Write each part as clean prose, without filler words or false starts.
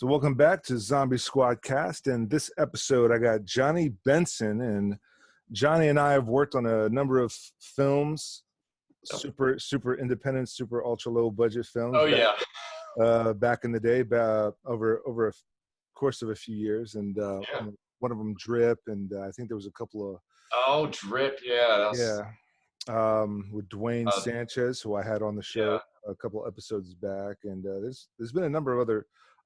So welcome back to Zombie Squad Cast. And this episode, I got Johnny Benson. And Johnny and I have worked on a number of films, super independent, super ultra low budget films. Oh, yeah. Back in the day, over a course of a few years. And one of them, Drip. And I think there was a couple of... Oh, Drip, yeah. With Dwayne Sanchez, who I had on the show a couple episodes back. And there's been a number of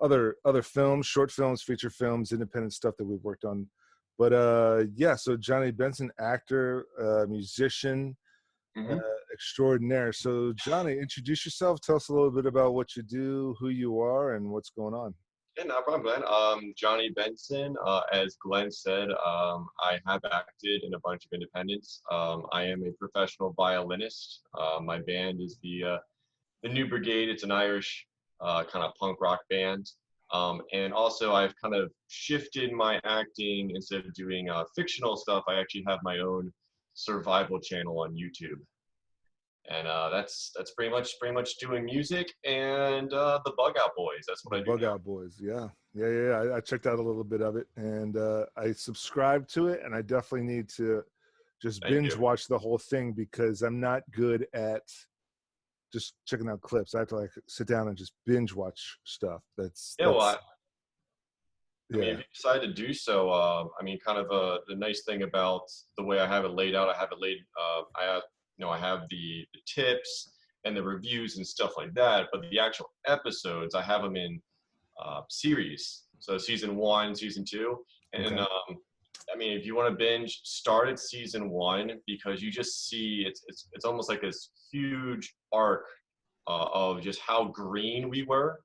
other films, short films, feature films, independent stuff that we've worked on. But so Johnny Benson, actor, musician, extraordinaire. So Johnny, introduce yourself. Tell us a little bit about what you do, who you are, and what's going on. Yeah, no problem, Glenn. Johnny Benson, as Glenn said, I have acted in a bunch of independents. I am a professional violinist. My band is the New Brigade. It's an Irish kind of punk rock band. And also I've kind of shifted my acting. Instead of doing fictional stuff, I actually have my own survival channel on YouTube. And that's pretty much doing music and the Bug Out Boys. That's what I do. Bug Out Boys, yeah. I checked out a little bit of it, and I subscribed to it, and I definitely need to just binge watch the whole thing because I'm not good at just checking out clips. I have to sit down and just binge watch stuff. I mean, if you decide to do so, the nice thing about the way I have it laid out, I have the tips and the reviews and stuff like that, but the actual episodes, I have them in series. So season 1, season 2. And if you want to binge, start at season 1 because you just see it's almost like this huge arc of just how green we were,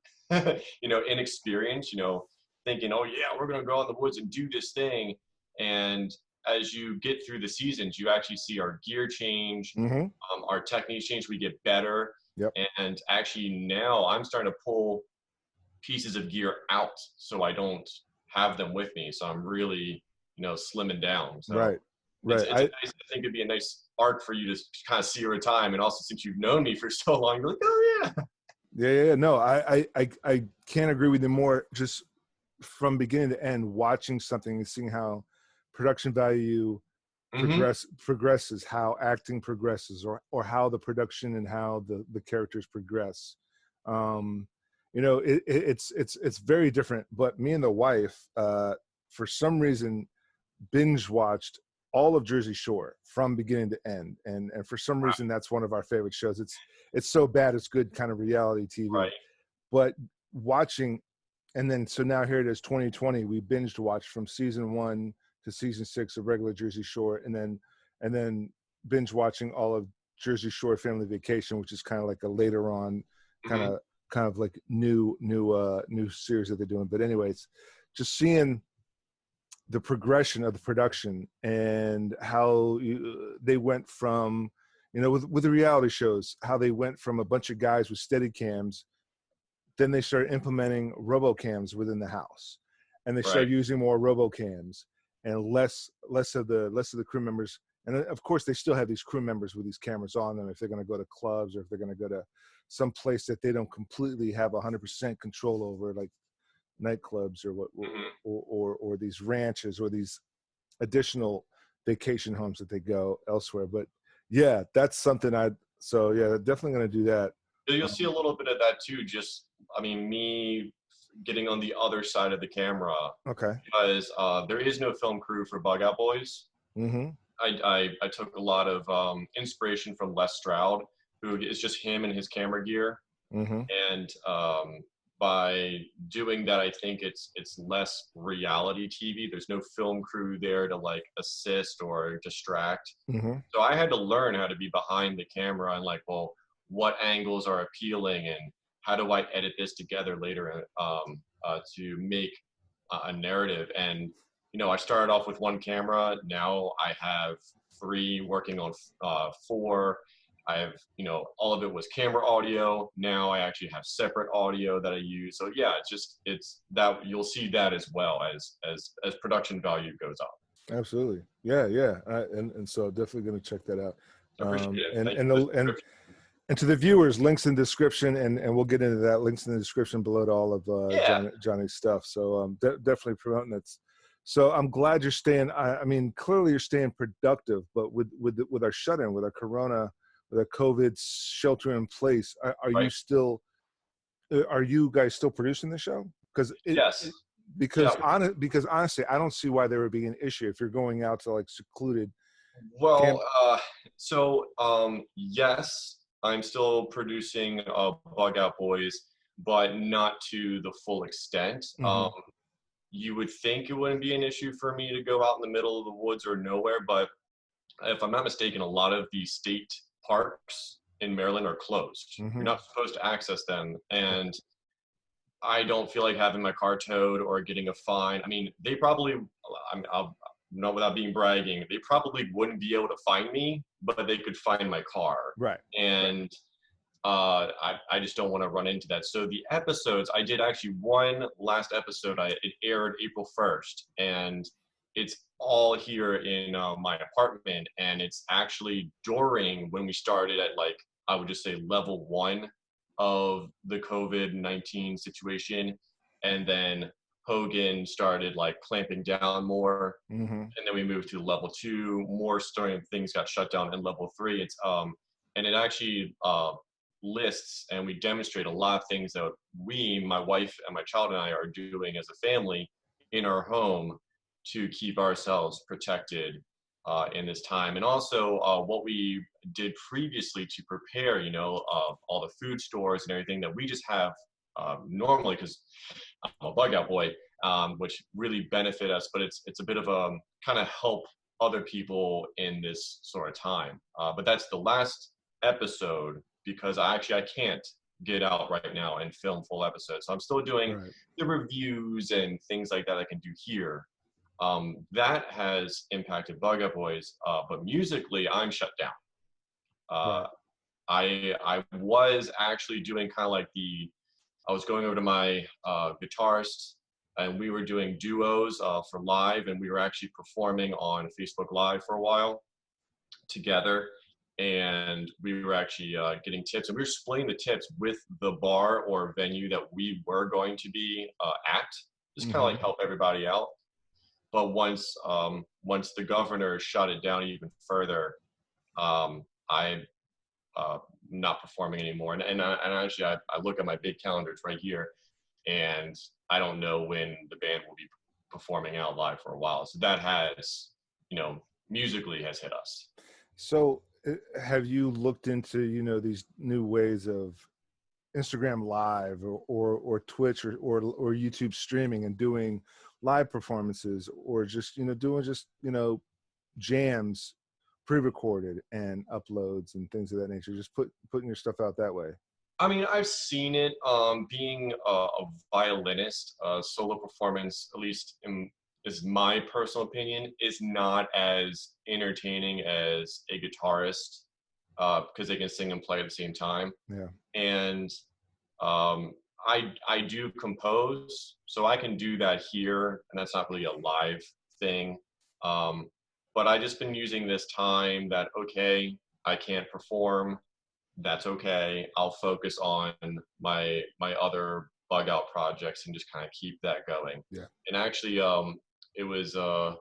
inexperienced, thinking, oh yeah, we're going to go out in the woods and do this thing. And as you get through the seasons, you actually see our gear change, our techniques change, we get better. Yep. And actually now I'm starting to pull pieces of gear out so I don't have them with me. So I'm really, slimming down. So right. I think it'd be a nice arc for you to kind of see over time. And also since you've known me for so long, you're like, oh yeah. Yeah. No, I can't agree with you more. Just from beginning to end, watching something and seeing how production value progresses, how acting progresses, or how the production and how the characters progress. It's very different. But me and the wife, for some reason, binge watched all of Jersey Shore from beginning to end, and for some reason that's one of our favorite shows. It's so bad it's good kind of reality TV. Right. But watching, and then so now here it is, 2020. We binged watched from season 1 to season 6 of regular Jersey Shore, and then binge watching all of Jersey Shore Family Vacation, which is kind of like a later on kind of like new series that they're doing. But anyways, just seeing the progression of the production and how they went from, with the reality shows, how they went from a bunch of guys with steady cams, then they started implementing robocams within the house, and they started using more robocams and less of the crew members. And of course they still have these crew members with these cameras on them if they're going to go to clubs or if they're going to go to some place that they don't completely have 100% control over, like nightclubs or these ranches or these additional vacation homes that they go elsewhere. But yeah, that's something definitely going to do that. You'll see a little bit of that too. Just, me getting on the other side of the camera. Okay. Because there is no film crew for Bug Out Boys. I took a lot of inspiration from Les Stroud, who is just him and his camera gear. And by doing that, I think it's less reality TV. There's no film crew there to assist or distract. So I had to learn how to be behind the camera and what angles are appealing and how do I edit this together later to make a narrative. And I started off with 1 camera. Now I have 3, working on 4. I have, all of it was camera audio. Now I actually have separate audio that I use. So yeah, it's that you'll see that as well as production value goes up. Absolutely. Yeah. And so definitely going to check that out. I appreciate it. And to the viewers, links in the description, and we'll get into that. Links in the description below to all of Johnny's stuff. So definitely promoting that. So I'm glad you're staying. I mean, clearly you're staying productive, but with our shut-in, with our Corona, with our COVID shelter in place, are you still? Are you guys still producing the show? Yes. Because honestly, I don't see why there would be an issue if you're going out to like secluded. Well, yes, I'm still producing Bug Out Boys, but not to the full extent. You would think it wouldn't be an issue for me to go out in the middle of the woods or nowhere, but if I'm not mistaken, a lot of the state parks in Maryland are closed. You're not supposed to access them, and I don't feel like having my car towed or getting a fine. I mean, they probably, I'll not without being bragging, they probably wouldn't be able to find me, but they could find my car. Right. And I just don't want to run into that. So the episodes, I did actually one last episode. It aired April 1st, and it's all here in my apartment. And it's actually during when we started at, like, I would just say level 1 of the COVID-19 situation. And then Hogan started like clamping down more. And then we moved to level 2, more story things got shut down. And level 3, it's and it actually lists, and we demonstrate a lot of things that we, my wife and my child and I, are doing as a family in our home to keep ourselves protected in this time. And also what we did previously to prepare, all the food stores and everything that we just have normally, because I'm a Bug Out Boy, which really benefit us, but it's a bit of a kind of help other people in this sort of time. But that's the last episode, because I can't get out right now and film full episodes. So I'm still doing the reviews and things like that I can do here. That has impacted Bug Out Boys, but musically I'm shut down. I was actually doing kind of like I was going over to my guitarist, and we were doing duos for live, and we were actually performing on Facebook Live for a while together. And we were actually getting tips, and we were splitting the tips with the bar or venue that we were going to be at, just kind of like help everybody out. But once the governor shut it down even further, I'm not performing anymore. And actually, I look at my big calendar, it's right here, and I don't know when the band will be performing out live for a while. So that has, musically has hit us. So have you looked into, these new ways of Instagram Live or Twitch or YouTube streaming and doing live performances, or just, doing just, jams pre-recorded and uploads and things of that nature, just putting your stuff out that way? I mean, I've seen it. Being a violinist, solo performance, at least is my personal opinion, is not as entertaining as a guitarist, because they can sing and play at the same time. Yeah. And I do compose, so I can do that here, and that's not really a live thing. But I just been using this time that, okay, I can't perform. That's okay. I'll focus on my other Bug Out projects and just kind of keep that going. Yeah. And actually, it was the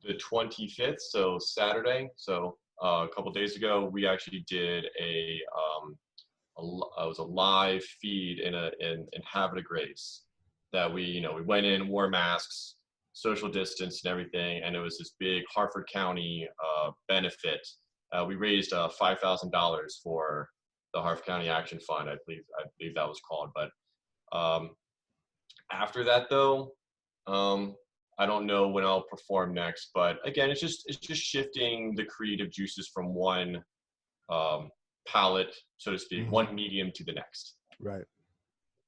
25th, so Saturday. So a couple days ago, we actually did it was a live feed in Havre de Grace that we went in, wore masks, social distance and everything, and it was this big Harford County benefit. We raised $5,000 for the Harford County Action Fund, I believe that was called. But after that, though, I don't know when I'll perform next. But again, it's just shifting the creative juices from one palette, so to speak, one medium to the next. Right.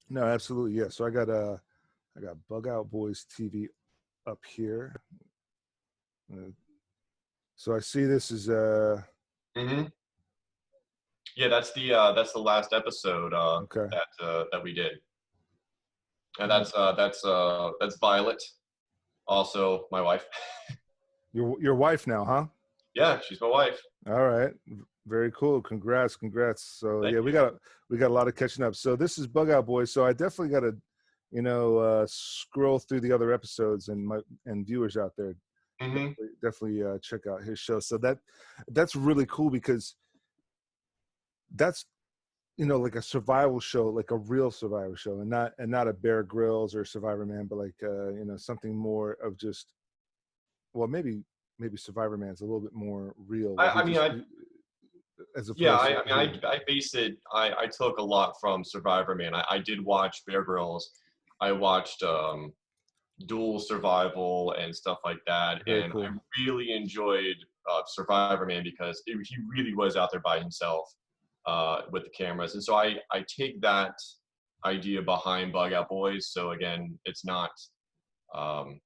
No, absolutely. Yeah. So I got Bug Out Boys TV up here. So I see this is yeah, that's the last episode that we did. And that's Violet, also my wife. Your wife now, huh? Yeah, she's my wife. All right. Very cool. Congrats. So Thank yeah, you. we got a lot of catching up. So this is Bug Out Boys. So I definitely got to, scroll through the other episodes, and viewers out there Hmm. definitely check out his show. So that's really cool, because that's, like a survival show, like a real survival show, and not a Bear Grylls or Survivor Man, but like something more of just, well, maybe Survivor Man's a little bit more real, where I mean, as yeah, opposed to I base it. I took a lot from Survivor Man. I did watch Bear Grylls. I watched Dual Survival and stuff like that, very and cool. I really enjoyed Survivor Man because he really was out there by himself with the cameras, and so I take that idea behind Bug Out Boys. So again, it's not. Um,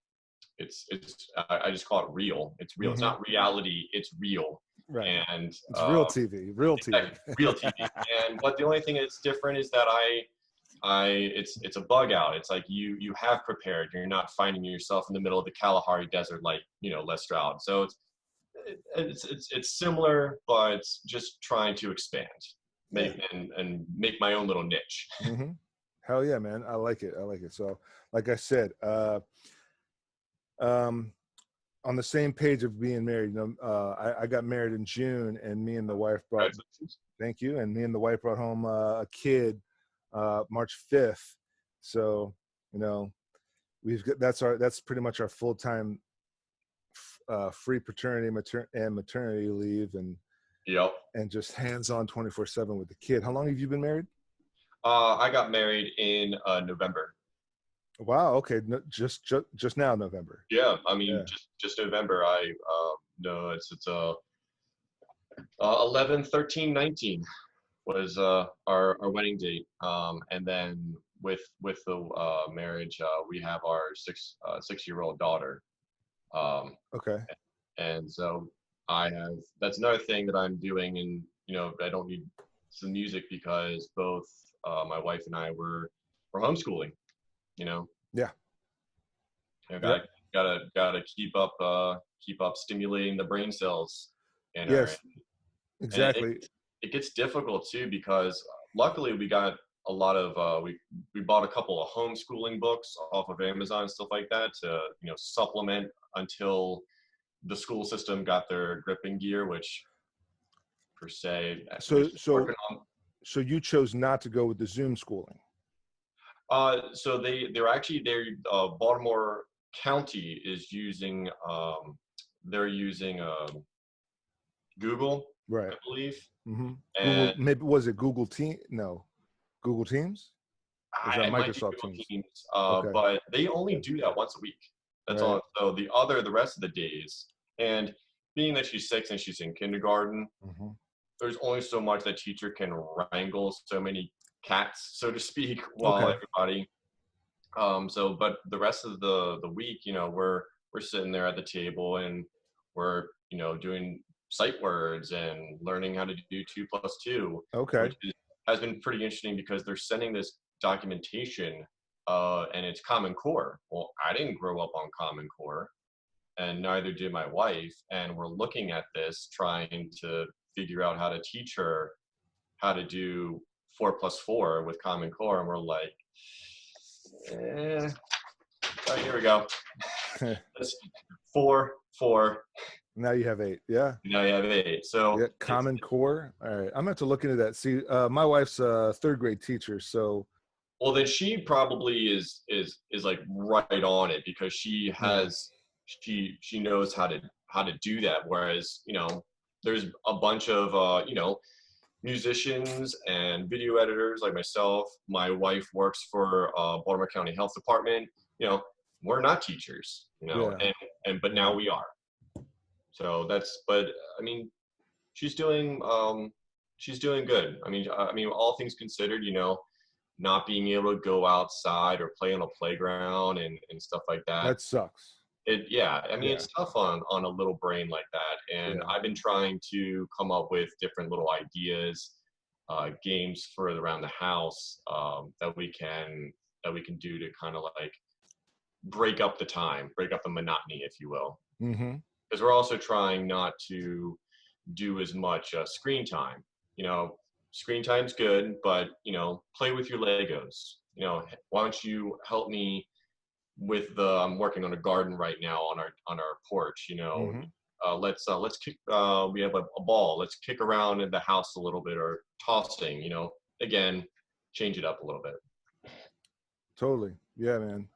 I just call it real. It's real. It's Mm-hmm. not reality. It's real. Right. And It's real TV. Real TV. exactly, real TV. And but the only thing that's different is that it's a bug out. It's like you have prepared. You're not finding yourself in the middle of the Kalahari Desert like Les Stroud. So it's similar, but just trying to expand, and make my own little niche. Mm-hmm. Hell yeah, man. I like it. So, like I said, on the same page of being married, I got married in June, and me and the wife brought, thank you, and me and the wife brought home a kid March 5th. So, that's pretty much our full-time free paternity and maternity leave, Yep. and just hands-on 24/7 with the kid. How long have you been married? I got married in November. Wow. Okay. No, just now, November. Yeah, I mean, Yeah. just November. I no, it's 11, 13, 19 was our wedding date. And then with the marriage, we have our 6-year-old daughter. Okay. And so that's another thing that I'm doing, and I don't need some music because both my wife and I were homeschooling. Yeah. Got Yep. gotta keep up stimulating the brain cells in her. Yes. And Exactly. it gets difficult too because luckily we got a lot of we bought a couple of homeschooling books off of Amazon and stuff like that to supplement until the school system got their gripping gear, which per se we're working on. So you chose not to go with the Zoom schooling. So they're Baltimore County is using they're using Google, Right. I believe. Mm-hmm. Google, And maybe, was it Google Team? No, Google Teams? Or is that it might be Microsoft Google Teams? Teams, Okay. but they only do that once a week. That's Right. all. So the rest of the days, and being that she's 6 and she's in kindergarten, Mm-hmm. there's only so much that teacher can wrangle so many cats, so to speak, while Okay. everybody. But the rest of the week, we're sitting there at the table and we're doing sight words and learning how to do 2+2, Okay. which has been pretty interesting because they're sending this documentation, and it's Common Core. Well, I didn't grow up on Common Core, and neither did my wife. And we're looking at this, trying to figure out how to teach her how to do 4+4 with Common Core, and we're like, oh, here we go. That's 4, 4. Now you have 8. Yeah. Now you have 8. So yeah, Common Core. All right. I'm going to look into that. See, my wife's a 3rd grade teacher. So, well, then she probably is like right on it because she has she knows how to do that. Whereas there's a bunch of musicians and video editors like myself. My wife works for Baltimore County Health Department. We're not teachers. yeah. But now we are. So but I mean, she's doing good. I mean, all things considered, not being able to go outside or play on a playground and stuff like that. That sucks. It's tough on a little brain like that. And I've been trying to come up with different little ideas, games for around the house that we can do to kind of like break up the monotony, if you will. Mm-hmm. Because we're also trying not to do as much screen time. You know, screen time's good, but, you know, play with your Legos. You know, why don't you help me with I'm working on a garden right now on our porch. You know, let's kick. We have a ball. Let's kick around in the house a little bit, or tossing. You know, again, change it up a little bit. Totally, yeah, man.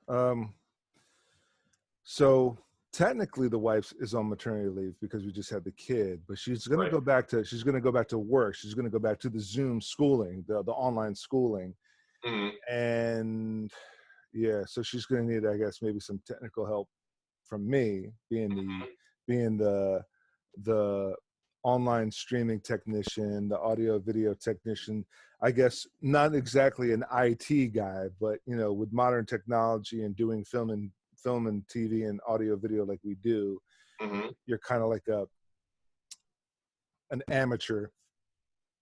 So technically, the wife is on maternity leave because we just had the kid, but she's going to go back to work. She's going to go back to the Zoom schooling, the online schooling, and yeah, so she's going to need, I guess, maybe some technical help from me, being the online streaming technician, the audio video technician. I guess not exactly an IT guy, but you know, with modern technology and doing film and TV and audio video like we do, you're kind of like an amateur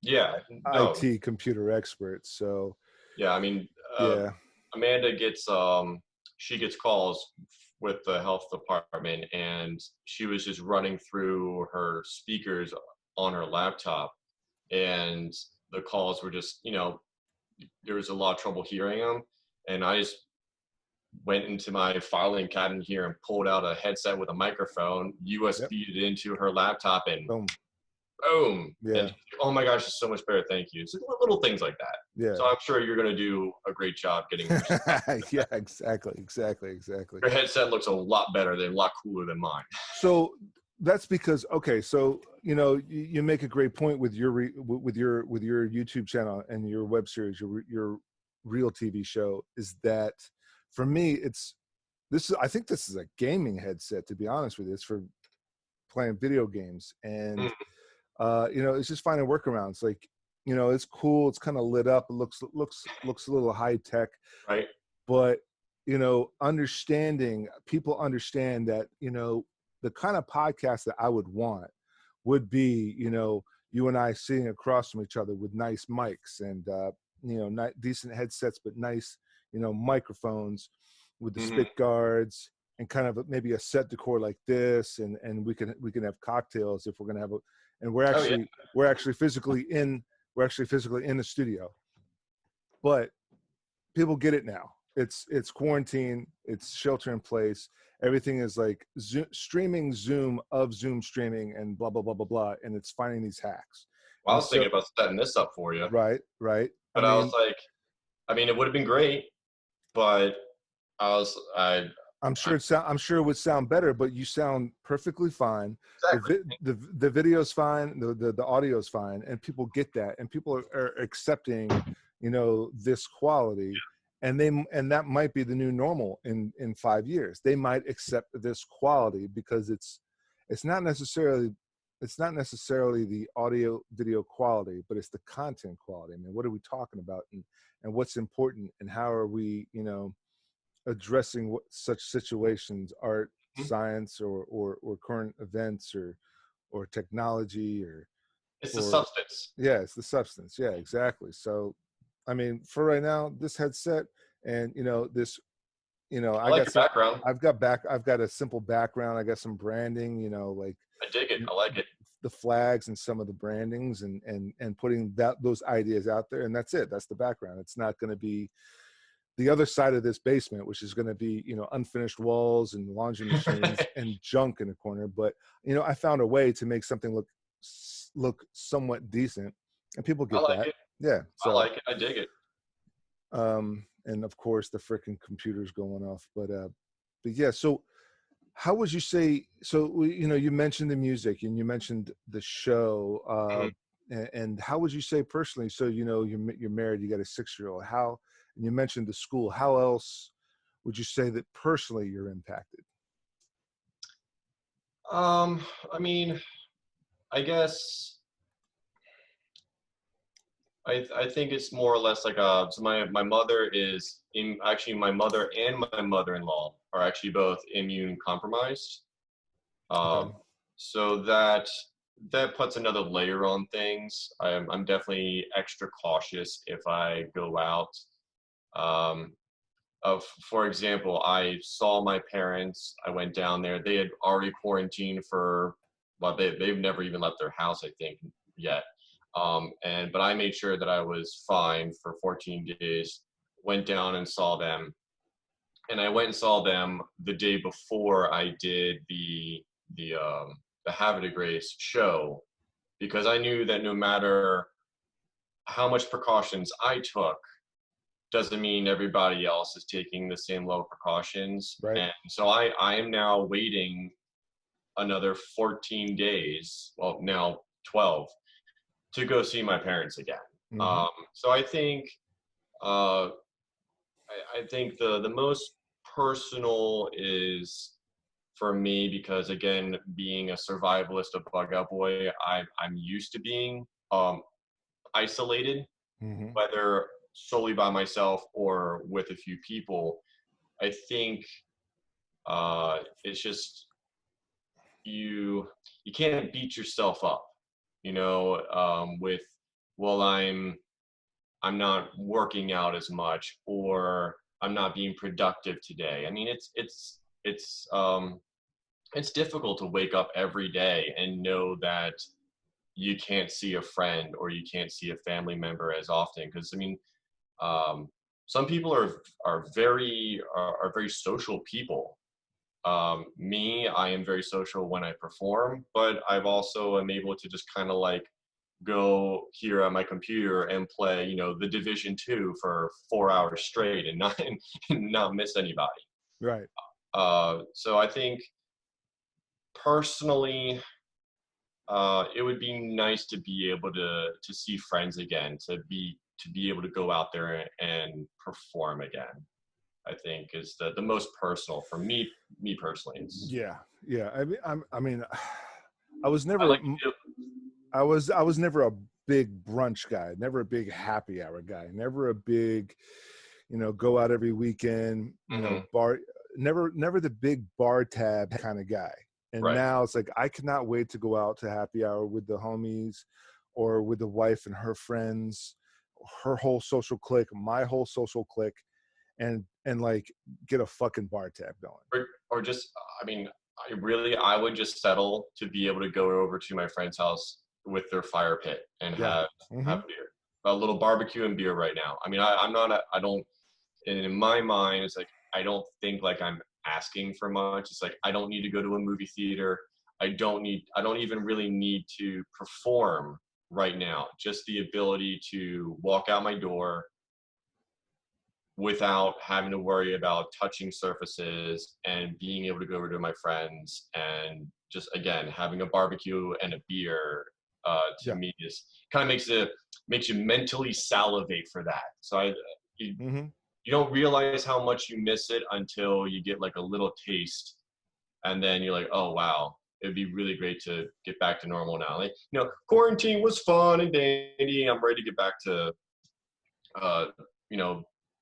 IT computer expert. So yeah, I mean, Amanda gets she gets calls with the health department, and she was just running through her speakers on her laptop, and the calls were just, you know, there was a lot of trouble hearing them, and I just went into my filing cabinet here and pulled out a headset with a microphone, USB'd it into her laptop, and boom. Yeah. And oh my gosh, it's so much better. Thank you. It's little things like that. Yeah. So I'm sure you're going to do a great job getting your yeah, exactly. Your headset looks a lot better, a lot cooler than mine. So that's because, okay, so you know, you make a great point with your YouTube channel and your web series, your real TV show, is that for me I think this is a gaming headset, to be honest with you. It's for playing video games, and you know, it's just finding workarounds. Like, you know, it's cool, it's kind of lit up, it looks a little high tech, right? But you know, people understand that, you know, the kind of podcast that I would want would be, you know, you and I sitting across from each other with nice mics and you know, not decent headsets, but nice, you know, microphones with the spit guards, and kind of maybe a set decor like this, and we can have cocktails if we're gonna have and we're actually physically in the studio. But people get it now. It's quarantine, it's shelter in place. Everything is like streaming Zoom streaming and blah blah blah blah blah, and it's finding these hacks. Well, I was thinking about setting this up for you. Right. But I was like, I mean, it would have been great, but I'm sure it would sound better, but you sound perfectly fine. Exactly. The video's fine, the audio's fine, and people get that, and people are accepting, you know, this quality, and that might be the new normal in 5 years. They might accept this quality because it's not necessarily the audio video quality, but it's the content quality. I mean, what are we talking about, and what's important, and how are we, you know, addressing such situations, art, science, or current events, or technology, it's the substance. Yeah, it's the substance. Yeah, exactly. So, I mean, for right now, this headset, and you know, this, you know, I got background. I've got a simple background. I got some branding. You know, like I dig it. I like it. The flags and some of the brandings, and putting those ideas out there, and that's it. That's the background. It's not going to be the other side of this basement, which is going to be, you know, unfinished walls and laundry machines and junk in the corner. But, you know, I found a way to make something look somewhat decent, and people get that. It. Yeah. So, I like it. I dig it. And of course the freaking computer's going off, but yeah. So how would you say, so, you know, you mentioned the music and you mentioned the show, and how would you say personally, so, you know, you're married, you got a 6-year-old, and you mentioned the school, how else would you say that personally you're impacted? I mean, I guess I think it's more or less like so my mother is my mother and my mother-in-law are actually both immune compromised. Okay. So that puts another layer on things. I'm definitely extra cautious if I go out. For example, I saw my parents. I went down there. They had already quarantined for well, they've never even left their house, I think, yet. But I made sure that I was fine for 14 days, went down and saw them. And I went and saw them the day before I did the Havre de Grace show, because I knew that no matter how much precautions I took, doesn't mean everybody else is taking the same level of precautions. Right. And so I am now waiting another 14 days, well, now 12, to go see my parents again. Mm-hmm. So I think I think the most personal is for me, because again, being a survivalist, a bug out boy, I'm used to being isolated, Mm-hmm. whether solely by myself or with a few people. I think it's just you can't beat yourself up, with, well, I'm not working out as much, or I'm not being productive today. I mean, it's difficult to wake up every day and know that you can't see a friend or you can't see a family member as often. Because I mean, some people are very social people. Me, I am very social when I perform, but I've also am able to just kind of like go here on my computer and play, the Division 2 for 4 hours straight and not and not miss anybody. Right. So I think personally, it would be nice to be able to see friends again, to be able to go out there and perform again. I think is the most personal for me personally. Yeah. I mean, I was I never like I was never a big brunch guy, never a big happy hour guy, never a big, go out every weekend, bar, never the big bar tab kind of guy. And right. now it's like, I cannot wait to go out to happy hour with the homies or with the wife and her friends, her whole social clique, my whole social clique, and like get a fucking bar tab going. Or just, I mean, I would just settle to be able to go over to my friend's house with their fire pit and have beer, a little barbecue and beer right now. I mean, I don't, in my mind, it's like, I don't think like I'm asking for much. It's like, I don't need to go to a movie theater. I don't even really need to perform right now. Just the ability to walk out my door without having to worry about touching surfaces and being able to go over to my friends and just, again, having a barbecue and a beer, to me is kind of makes you mentally salivate for that. So you don't realize how much you miss it until you get like a little taste, and then you're like, oh wow, it'd be really great to get back to normal now. Like, quarantine was fun and dandy. I'm ready to get back to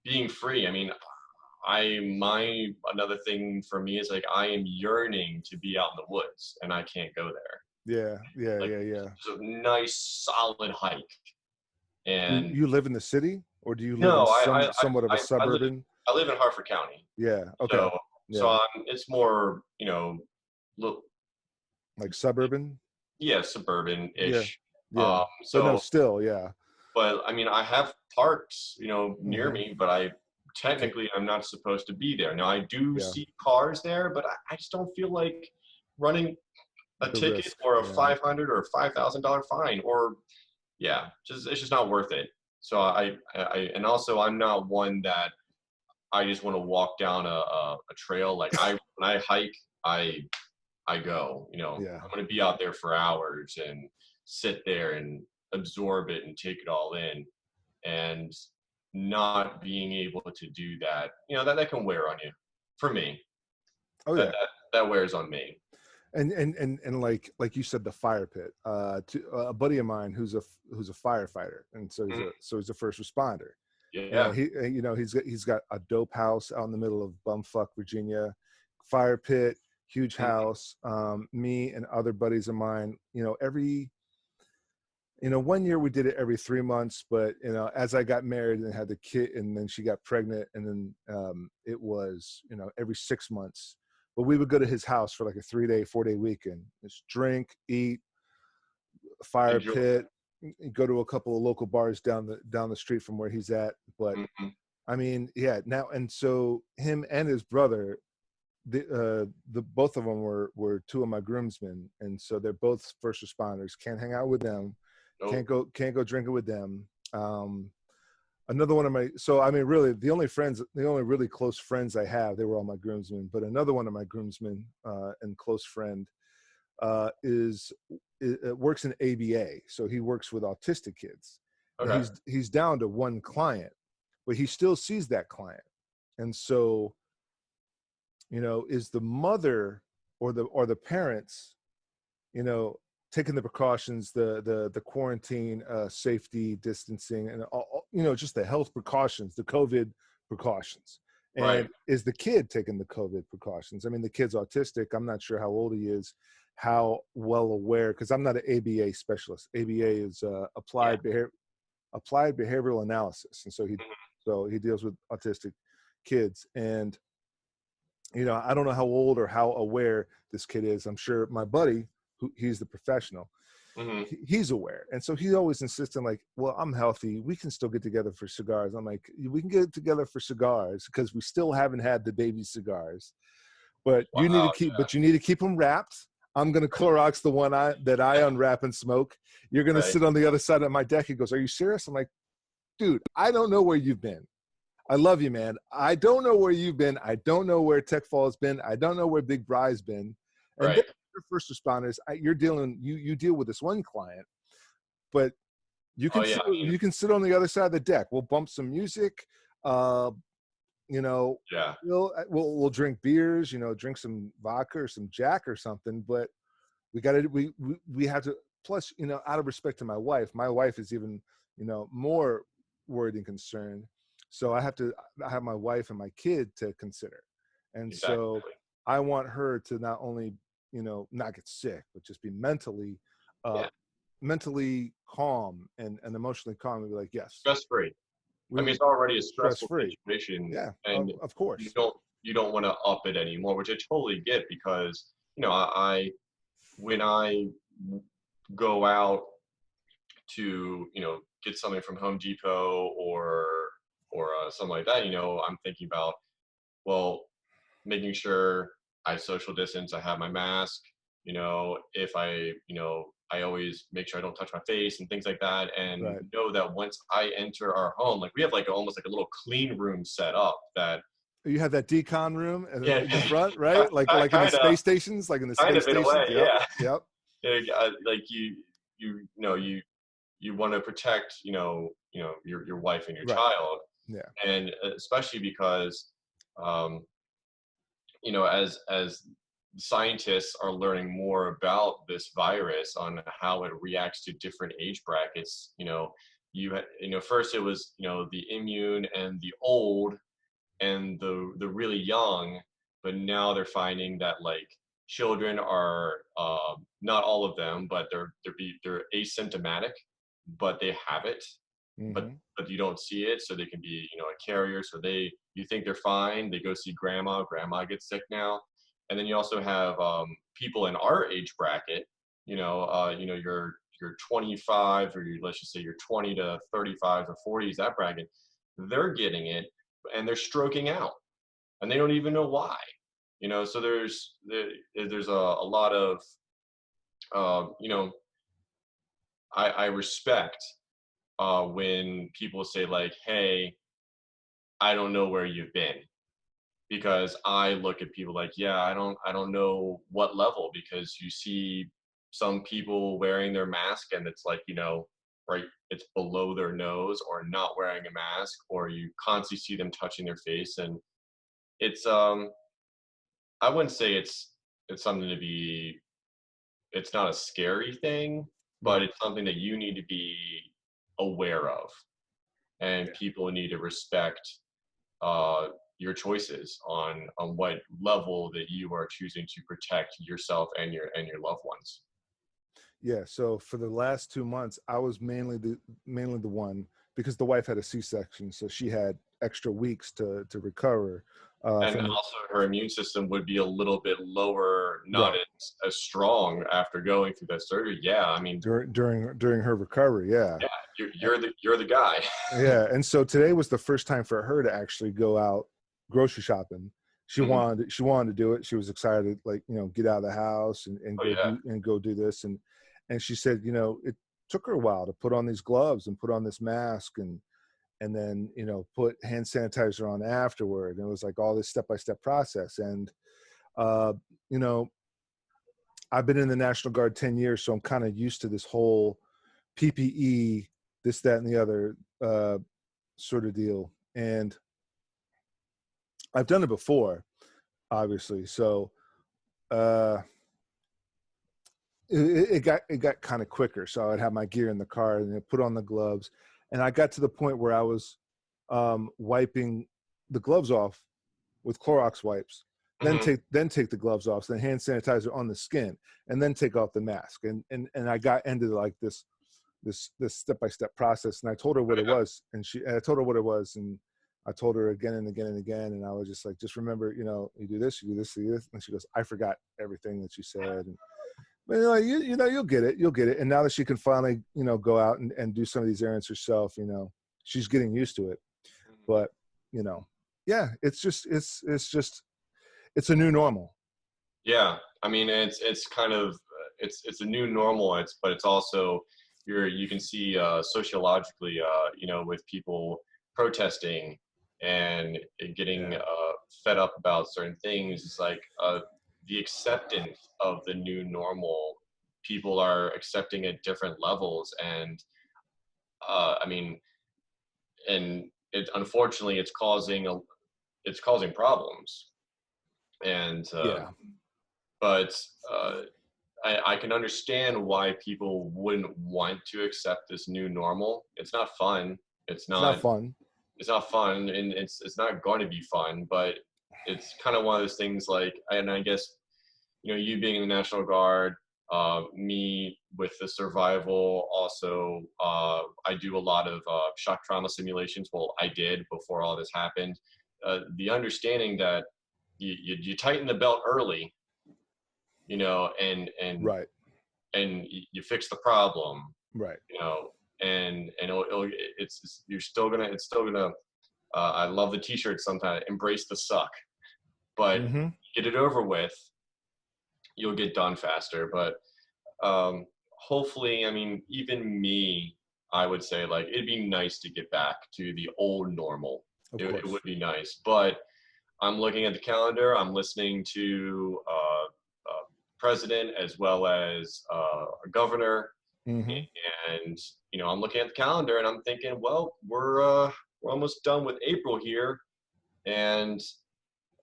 being free. I mean, another thing for me is like, I am yearning to be out in the woods and I can't go there. Yeah. It's a nice solid hike. And you live in the city, or do you live no, in somewhat of a suburban? I live in Hartford County. Yeah. Okay. So it's more, like suburban. Yeah, suburban-ish. Yeah. So no, still, yeah. But I mean, I have parks, near me, but I'm not supposed to be there. Now I do see cars there, but I just don't feel like running a ticket risk, or a $500 or $5,000 fine, or it's just not worth it. So and also I'm not one that I just want to walk down a trail. Like when I hike, I go, I'm going to be out there for hours and sit there and absorb it and take it all in, and not being able to do that, that can wear on you. For me, that wears on me. And like you said, the fire pit. A buddy of mine who's a firefighter, and so he's a first responder. Yeah. He's got a dope house out in the middle of bumfuck Virginia, fire pit, huge house. Me and other buddies of mine, every. 1 year we did it every 3 months, but as I got married and had the kid, and then she got pregnant, and then it was every 6 months. but we would go to his house for like a 3-day, 4-day weekend. Just drink, eat, fire Enjoy. pit, go to a couple of local bars down the street from where he's at. But I mean, yeah, now, and so him and his brother, the both of them were two of my groomsmen, and so they're both first responders. Can't hang out with them. Can't go drinking with them. Another one of my, so I mean, really, the only really close friends I have, they were all my groomsmen. But another one of my groomsmen and close friend works in ABA, so he works with autistic kids. Okay. And he's down to one client, but he still sees that client, and so, you know, is the mother or the parents, you know, taking the precautions, the quarantine, safety, distancing, and all, you know, just the health precautions, the COVID precautions. And right. Is the kid taking the COVID precautions? I mean, the kid's autistic. I'm not sure how old he is, how well aware, because I'm not an ABA specialist. ABA is applied behavioral analysis, and so he deals with autistic kids. And, you know, I don't know how old or how aware this kid is. I'm sure my buddy, he's the professional, he's aware. And so he's always insisting, like, well, I'm healthy, we can still get together for cigars. I'm like, we can get together for cigars because we still haven't had the baby cigars, but you need to keep them wrapped. I'm going to Clorox the one that I unwrap and smoke. You're going to sit on the other side of my deck. He goes, are you serious? I'm like, dude, I don't know where you've been. I love you, man. I don't know where you've been. I don't know where TechFall has been. I don't know where Big Bry's been. And then first responders, you deal with this one client, but you can you can sit on the other side of the deck. We'll bump some music, you know, we'll drink beers, you know, drink some vodka or some Jack or something. But we have to. Plus, you know, out of respect to my wife is even, you know, more worried and concerned. So I have my wife and my kid to consider, and so I want her to not only, you know, not get sick, but just be mentally calm and emotionally calm, and be like, yes, stress free. I mean, it's already a stressful situation, and of course you don't want to up it anymore, which I totally get, because, you know, when I go out to, you know, get something from Home Depot or something like that, you know, I'm thinking about, well, making sure I social distance, I have my mask, you know, if I always make sure I don't touch my face and things like that. And know that once I enter our home, like we have like almost like a little clean room set up that. You have that decon room in the front, right? Like in the space stations, like in the space stations. Yep. Like you know, you want to protect, you know, your wife and your child. Yeah. And especially because, you know, as scientists are learning more about this virus, on how it reacts to different age brackets, you know, first it was, you know, the immune and the old and the really young, but now they're finding that, like, children are, not all of them, but they're asymptomatic, but they have it, but you don't see it, so they can be, you know, a carrier. So you think they're fine, they go see grandma gets sick now. And then you also have people in our age bracket, you know, you're 25, or let's just say you're 20 to 35 or 40s, that bracket, they're getting it, and they're stroking out, and they don't even know why, you know. So there's a lot of, you know, I respect when people say, like, hey, I don't know where you've been, because I look at people like, yeah, I don't know what level, because you see some people wearing their mask and it's like, you know, right, it's below their nose, or not wearing a mask, or you constantly see them touching their face. And it's I wouldn't say it's something to be, it's not a scary thing, but it's something that you need to be aware of, and people need to respect your choices on what level that you are choosing to protect yourself and your loved ones. Yeah. So for the last 2 months, I was mainly the one, because the wife had a C-section, so she had extra weeks to recover. And from the also her immune system would be a little bit lower, not right as strong after going through that surgery. Yeah, I mean, during her recovery. Yeah. yeah, you're the guy. Yeah. And so today was the first time for her to actually go out grocery shopping. Mhm. She wanted to do it. She was excited, like, get out of the house and Oh go yeah. do this. And she said, it took her a while to put on these gloves and put on this mask and then, put hand sanitizer on afterward. And it was like all this step-by-step process. And, uh, you know, I've been in the National Guard 10 years, so I'm kind of used to this whole PPE, this, that, and the other sort of deal. And I've done it before, obviously. So uh, it got kind of quicker. So I'd have my gear in the car and then put on the gloves. And I got to the point where I was wiping the gloves off with Clorox wipes, then Mhm. take the gloves off, then hand sanitizer on the skin, and then take off the mask. And I got into like this step-by-step process. And I told her what Oh it yeah. was, and I told her what it was, and I told her again and again and again. And I was just like, just remember, you do this, you do this, you do this. And she goes, I forgot everything that you said. And but you'll get it, And now that she can finally, go out and do some of these errands herself, she's getting used to it. Mhm. But yeah, it's a new normal. Yeah, I mean, it's kind of it's a new normal. But it's also you can see sociologically, with people protesting and getting Yeah. fed up about certain things. It's like the acceptance of the new normal. People are accepting at different levels, and I mean, and it unfortunately it's causing problems. And Yeah. but I can understand why people wouldn't want to accept this new normal. It's not fun. It's It's not not. fun. It's not fun, and it's not going to be fun. But it's kind of one of those things. Like, and I guess you being in the National Guard, me with the survival. Also, I do a lot of shock trauma simulations. Well, I did before all this happened. The understanding that you tighten the belt early, and Right. you fix the problem, Right. and you're still gonna it's still gonna I love the t-shirt sometimes, embrace the suck, but Mm-hmm. get it over with, you'll get done faster. But hopefully, I mean, even me, I would say, like, it'd be nice to get back to the old normal. Of It course. would be nice, but I'm looking at the calendar. I'm listening to president as well as a governor, Mm-hmm. and I'm looking at the calendar and I'm thinking, well, we're almost done with April here, and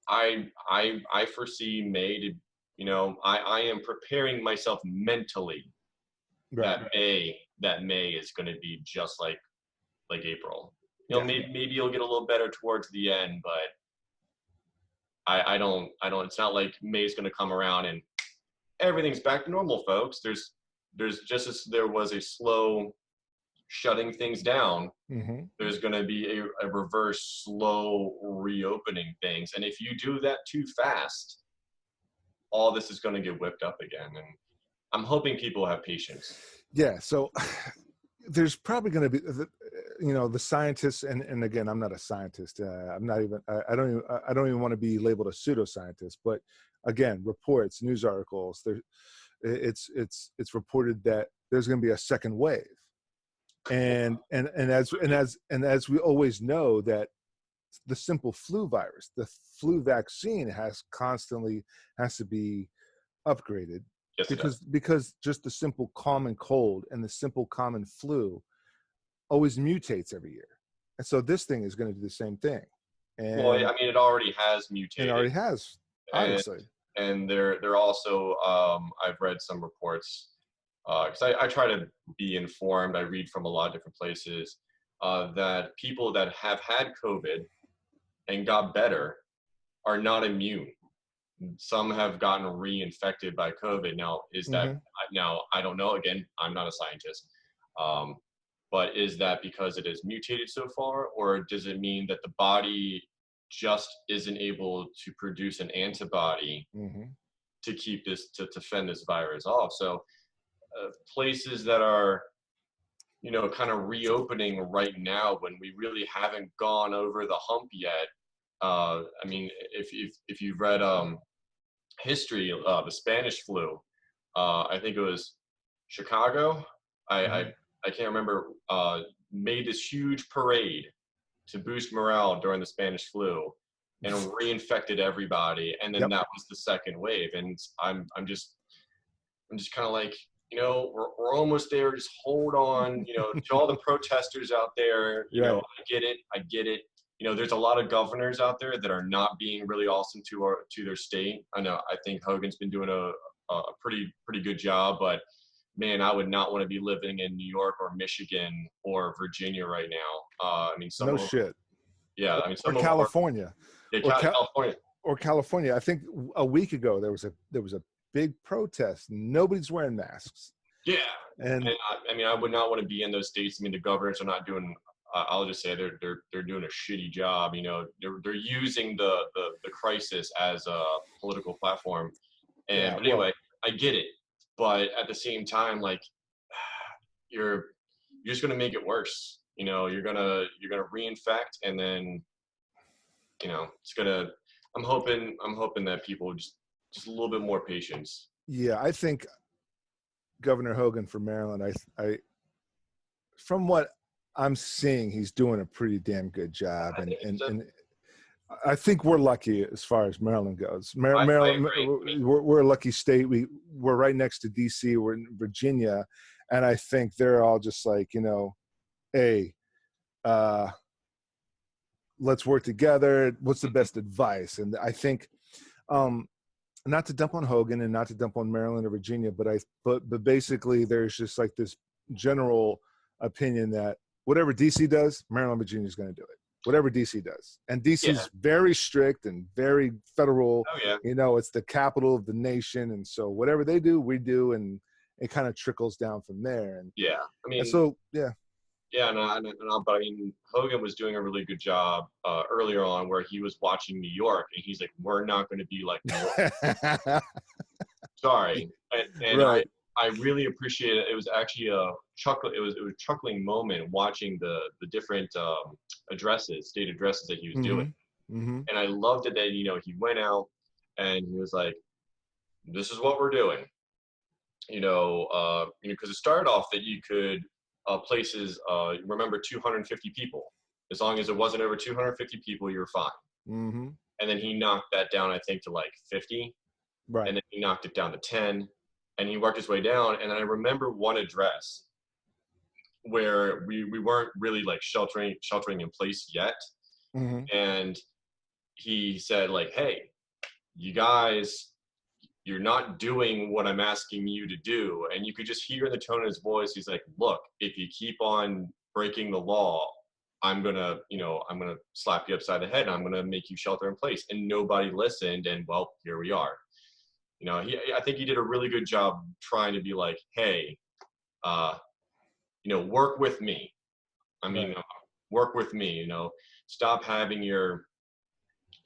I foresee May to, I am preparing myself mentally Right. that May is going to be just like April. Yeah. Maybe you'll get a little better towards the end, but I don't. It's not like May's going to come around and everything's back to normal, folks. There's just as there was a slow shutting things down, Mm-hmm. there's going to be a reverse slow reopening things. And if you do that too fast, all this is going to get whipped up again. And I'm hoping people have patience. Yeah. So there's probably going to be, the scientists, and again, I'm not a scientist. I'm not even. I don't even want to be labeled a pseudoscientist. But again, reports, news articles. It's reported that there's going to be a second wave, and as we always know, that the simple flu virus, the flu vaccine has to be upgraded, Yes, it does. because just the simple common cold and the simple common flu always mutates every year. And so this thing is going to do the same thing. Well, I And mean, it already has it mutated, already has, and obviously. they're also I've read some reports because I try to be informed. I read from a lot of different places that people that have had COVID and got better are not immune. Some have gotten reinfected by COVID. Now, is that Mm-hmm. now? I don't know. Again, I'm not a scientist, um, but is that because it has mutated so far, or does it mean that the body just isn't able to produce an antibody to keep this, to fend this virus off. So places that are, you know, kind of reopening right now when we really haven't gone over the hump yet. I mean, if you've read history, the Spanish flu, I think it was Chicago. I can't remember. Made this huge parade to boost morale during the Spanish flu, and reinfected everybody. And then that was the second wave. And I'm just kind of like, you know, we're almost there. Just hold on, you know, to all the protesters out there. You know, I get it. You know, there's a lot of governors out there that are not being really awesome to their state. I know. I think Hogan's been doing a pretty good job, but man, I would not want to be living in New York or Michigan or Virginia right now. I mean, no shit. Yeah, I mean, or California. California. Or California. I think a week ago there was a big protest. Nobody's wearing masks. Yeah, and I mean, I would not want to be in those states. I mean, the governors are not doing. I'll just say they're doing a shitty job. You know, they're using the crisis as a political platform. And but anyway, I get it. But at the same time, like, you're just gonna make it worse. You know, you're gonna reinfect, and then, you know, it's gonna. I'm hoping that people just a little bit more patience. Yeah, I think Governor Hogan for Maryland, I from what I'm seeing, he's doing a pretty damn good job, and I think we're lucky as far as Maryland goes. Maryland, we're a lucky state. We're right next to DC. We're in Virginia, and I think they're all just like, you know, hey, let's work together. What's the best advice? And I think, not to dump on Hogan and not to dump on Maryland or Virginia, but basically there's just like this general opinion that whatever DC does, Maryland, Virginia is going to do it. Whatever DC does. And DC is very strict and very federal. Oh, yeah. You know, it's the capital of the nation. And so whatever they do, we do. And it kind of trickles down from there. And yeah, I mean, so, yeah. Yeah, but I mean, Hogan was doing a really good job earlier on where he was watching New York, and he's like, we're not going to be like New York. Sorry. And right. I really appreciate it. It was actually a chuckling moment watching the different state addresses that he was doing. And I loved it that, you know, he went out and he was like, this is what we're doing. You know, because it started off that you could places, remember 250 people. As long as it wasn't over 250 people, you were fine. And then he knocked that down, I think, to like 50. Right. And then he knocked it down to 10. And he worked his way down. And I remember one address where we weren't really like sheltering in place yet. And he said, like, hey, you guys, you're not doing what I'm asking you to do. And you could just hear in the tone of his voice, he's like, look, if you keep on breaking the law, I'm gonna slap you upside the head and I'm gonna make you shelter in place. And nobody listened, and well, here we are. You know, I think he did a really good job trying to be like, hey, you know, work with me. I mean, work with me, you know, stop having your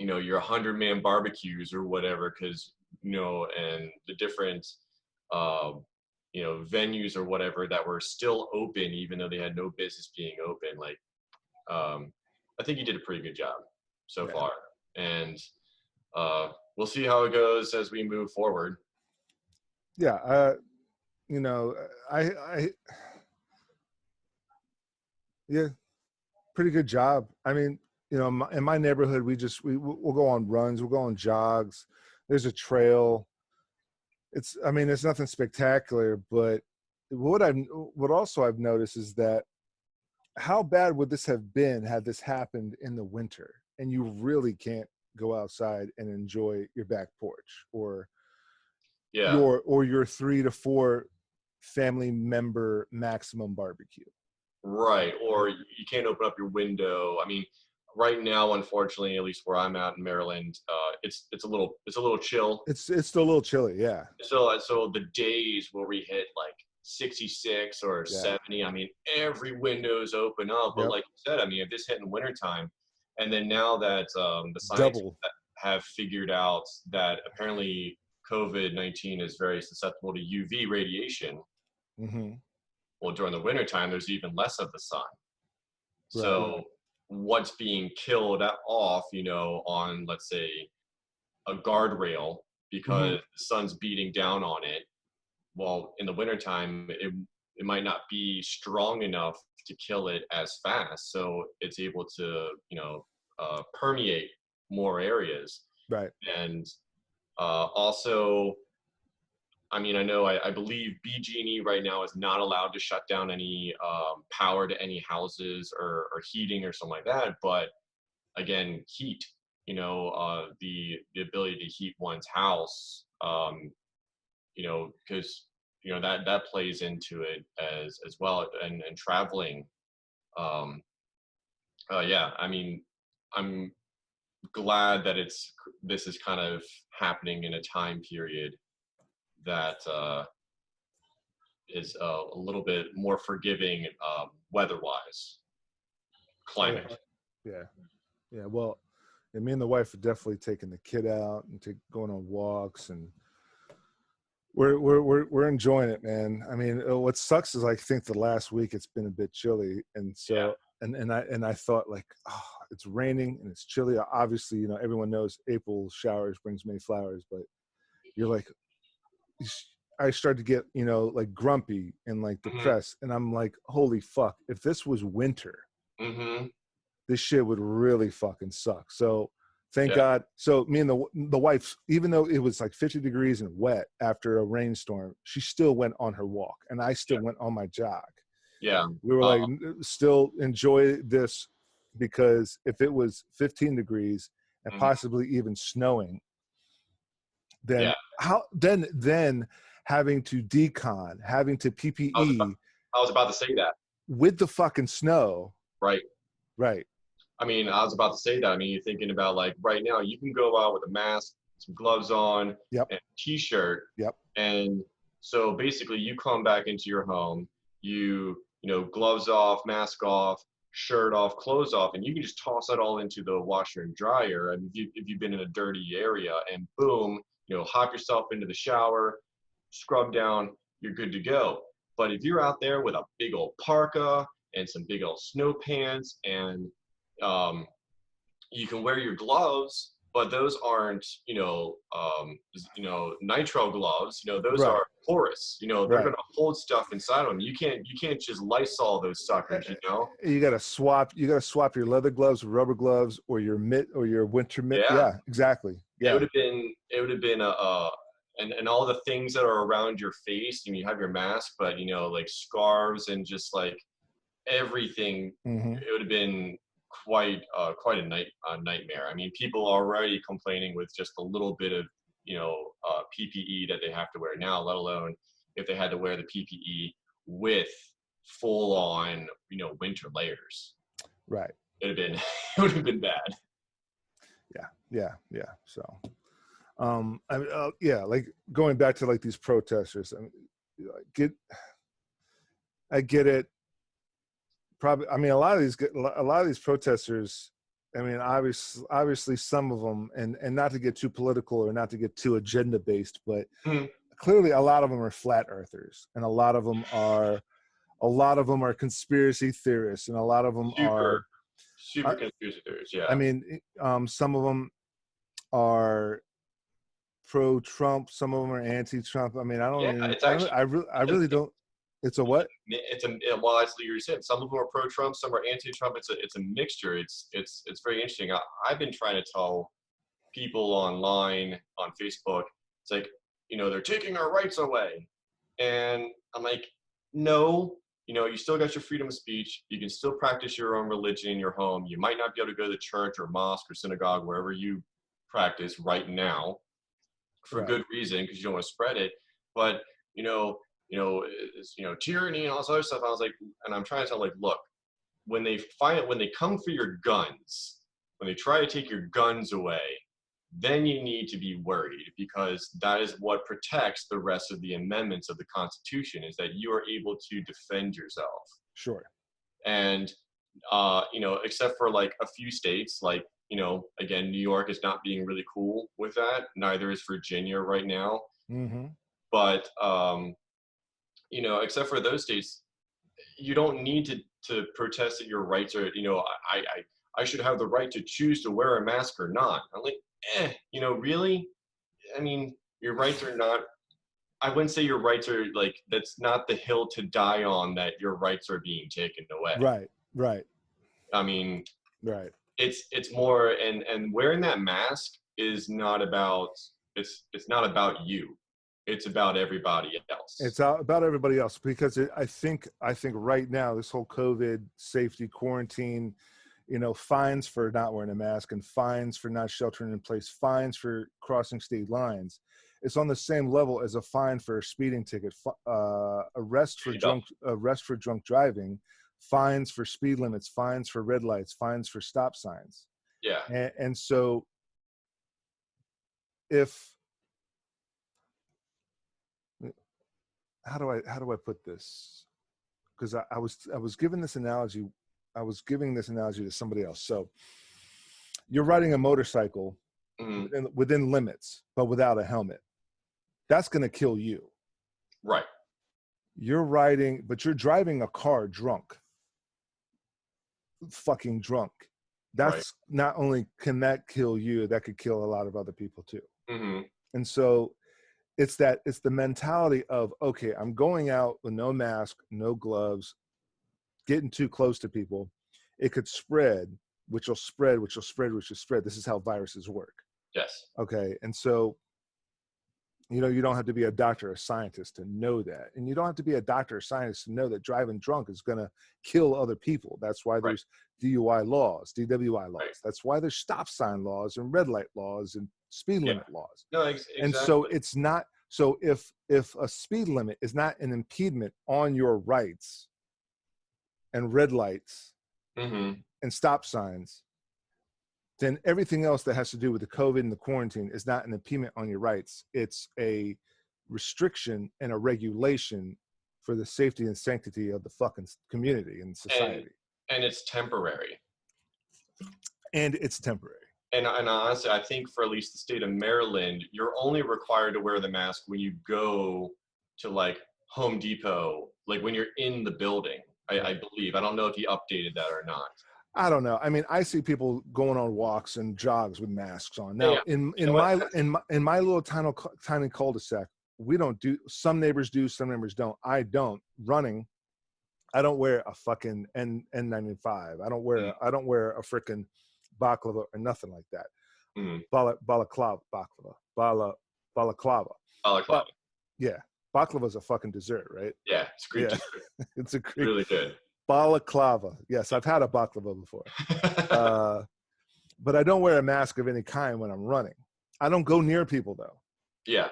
100-man barbecues or whatever, because, you know, and the different, you know, venues or whatever that were still open, even though they had no business being open. Like, I think he did a pretty good job so far. And we'll see how it goes as we move forward. Yeah. You know, yeah, pretty good job. I mean, you know, in my neighborhood, we'll go on runs, we'll go on jogs. There's a trail. It's nothing spectacular, but what also I've noticed is that how bad would this have been had this happened in the winter and you really can't go outside and enjoy your back porch or your 3 to 4 family member maximum barbecue. Right. Or you can't open up your window. I mean, right now, unfortunately, at least where I'm at in Maryland, it's a little chill. It's still a little chilly, yeah. So the days where we hit like 66 or 70, I mean, every window's open up. But like you said, I mean, if this hit in wintertime And then now that the scientists have figured out that apparently COVID-19 is very susceptible to UV radiation. Well, during the wintertime, there's even less of the sun. So what's being killed off, you know, on, let's say, a guardrail because the sun's beating down on it, well, in the wintertime, it might not be strong enough to kill it as fast. So it's able to, you know, permeate more areas. Right. And also, I mean, I believe BG&E right now is not allowed to shut down any power to any houses or heating or something like that. But again, heat, you know, the ability to heat one's house, you know, because, you know, that plays into it as well. And traveling, yeah, I mean, I'm glad that this is kind of happening in a time period that is a little bit more forgiving weather-wise, climate. Yeah. Well, and me and the wife are definitely taking the kid out and going on walks, and we're enjoying it, man. I mean, what sucks is I think the last week it's been a bit chilly, and so and I thought, like, oh, it's raining and it's chilly. Obviously, you know, everyone knows April showers brings many flowers, but you're like, I started to get, you know, like grumpy and like depressed, and I'm like, holy fuck, if this was winter, this shit would really fucking suck. So thank God. So me and the wife, even though it was like 50 degrees and wet after a rainstorm, she still went on her walk, and I still went on my jog. Yeah. We were like, still enjoy this, because if it was 15 degrees and possibly even snowing, then then having to decon, having to PPE. I was about to say that. With the fucking snow. Right. Right. I mean, I was about to say that. I mean, you're thinking about, like, right now, you can go out with a mask, some gloves on, and a t-shirt. And so basically you come back into your home, you know, gloves off, mask off, shirt off, clothes off, and you can just toss that all into the washer and dryer. And if you've been in a dirty area, and boom, you know, hop yourself into the shower, scrub down, you're good to go. But if you're out there with a big old parka and some big old snow pants, and you can wear your gloves, but those aren't, you know, nitrile gloves. You know, those are porous. You know, they're gonna hold stuff inside of them. You can't just Lysol those suckers. You know, you gotta swap your leather gloves, rubber gloves, or your your winter mitt. Yeah, exactly. Yeah, it would have been and all the things that are around your face. You have your mask, but, you know, like scarves and just like everything. It would have been quite a nightmare. I mean, people are already complaining with just a little bit of, you know, PPE that they have to wear now, let alone if they had to wear the PPE with full on, you know, winter layers. Right. It would have been bad. Yeah. So, I mean, like going back to like these protesters, I mean, I get it. Probably, I mean, a lot of these protesters, I mean, obviously some of them, and not to get too political or not to get too agenda based, but clearly a lot of them are flat earthers, and a lot of them are conspiracy theorists, and a lot of them are super conspiracy theorists. Yeah. I mean, some of them are pro-Trump, some of them are anti-Trump. I mean, I really don't. It's a what? Well, that's what you're saying. Some of them are pro-Trump, some are anti-Trump. It's a mixture. It's very interesting. I've been trying to tell people online on Facebook, it's like, you know, they're taking our rights away, and I'm like, no, you know, you still got your freedom of speech. You can still practice your own religion in your home. You might not be able to go to church or mosque or synagogue, wherever you practice right now, for good reason, because you don't want to spread it. But it's, tyranny and all this other stuff. I was like, and I'm trying to tell, like, look, when they come for your guns, when they try to take your guns away, then you need to be worried, because that is what protects the rest of the amendments of the Constitution, is that you are able to defend yourself. Sure. And You know, except for like a few states, like, you know, again, New York is not being really cool with that. Neither is Virginia right now. Mm-hmm. But, you know, except for those states, you don't need to protest that your rights are, you know, I should have the right to choose to wear a mask or not. I'm like, you know, really? I mean, your rights are not, I wouldn't say your rights are like, that's not the hill to die on, that your rights are being taken away. Right. I mean, Right. it's more, and wearing that mask is not about, it's not about you. It's about everybody else. It's about everybody else, because I think right now, this whole COVID safety quarantine, you know, fines for not wearing a mask and fines for not sheltering in place, fines for crossing state lines, it's on the same level as a fine for a speeding ticket, arrest for drunk driving, fines for speed limits, fines for red lights, fines for stop signs. Yeah. And so if, how do I put this? Because I was giving this analogy. I was giving this analogy to somebody else. So you're riding a motorcycle within limits, but without a helmet. That's going to kill you. Right. You're riding, but you're driving a car drunk. Fucking drunk. That's right. Not only can that kill you, that could kill a lot of other people too. Mm-hmm. And so it's the mentality of, okay, I'm going out with no mask, no gloves, getting too close to people. It could spread, which will spread. This is how viruses work. Yes. Okay. And so, you know, you don't have to be a doctor or scientist to know that. And you don't have to be a doctor or scientist to know that driving drunk is going to kill other people. That's why there's DUI laws, DWI laws. That's why there's stop sign laws and red light laws and speed limit laws. No, exactly. And so it's not, so if a speed limit is not an impediment on your rights and red lights and stop signs, then everything else that has to do with the COVID and the quarantine is not an impediment on your rights. It's a restriction and a regulation for the safety and sanctity of the fucking community and society. And it's temporary. And it's temporary. And honestly, I think for at least the state of Maryland, you're only required to wear the mask when you go to like Home Depot, like when you're in the building, I believe. I don't know if he updated that or not. I don't know. I mean, I see people going on walks and jogs with masks on. Now, in my little tiny cul-de-sac, we don't do. Some neighbors do, some neighbors don't. I don't. Running, I don't wear a fucking N95. I don't wear a freaking baklava or nothing like that. Balaclava. Yeah, baklava is a fucking dessert, right? Yeah, it's Greek dessert. It's a Greek, really good. Balaclava. Yes, I've had a baklava before. But I don't wear a mask of any kind when I'm running. I don't go near people though. Yeah.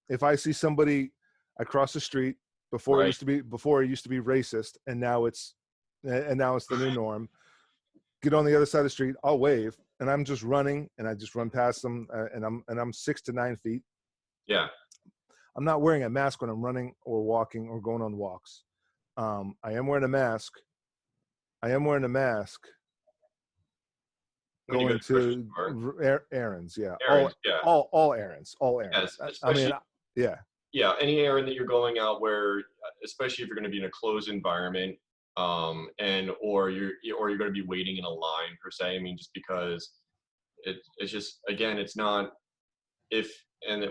If I see somebody, I cross the street. Before it used to be racist, and now it's the new norm. Get on the other side of the street, I'll wave, and I'm just running, and I just run past them, and I'm 6 to 9 feet. Yeah. I'm not wearing a mask when I'm running or walking or going on walks. I am wearing a mask. Going to errands, yeah. All errands. Yes, I mean, yeah. Yeah, any errand that you're going out where, especially if you're going to be in a closed environment, or you're going to be waiting in a line per se. I mean, just because it's just, again, it's not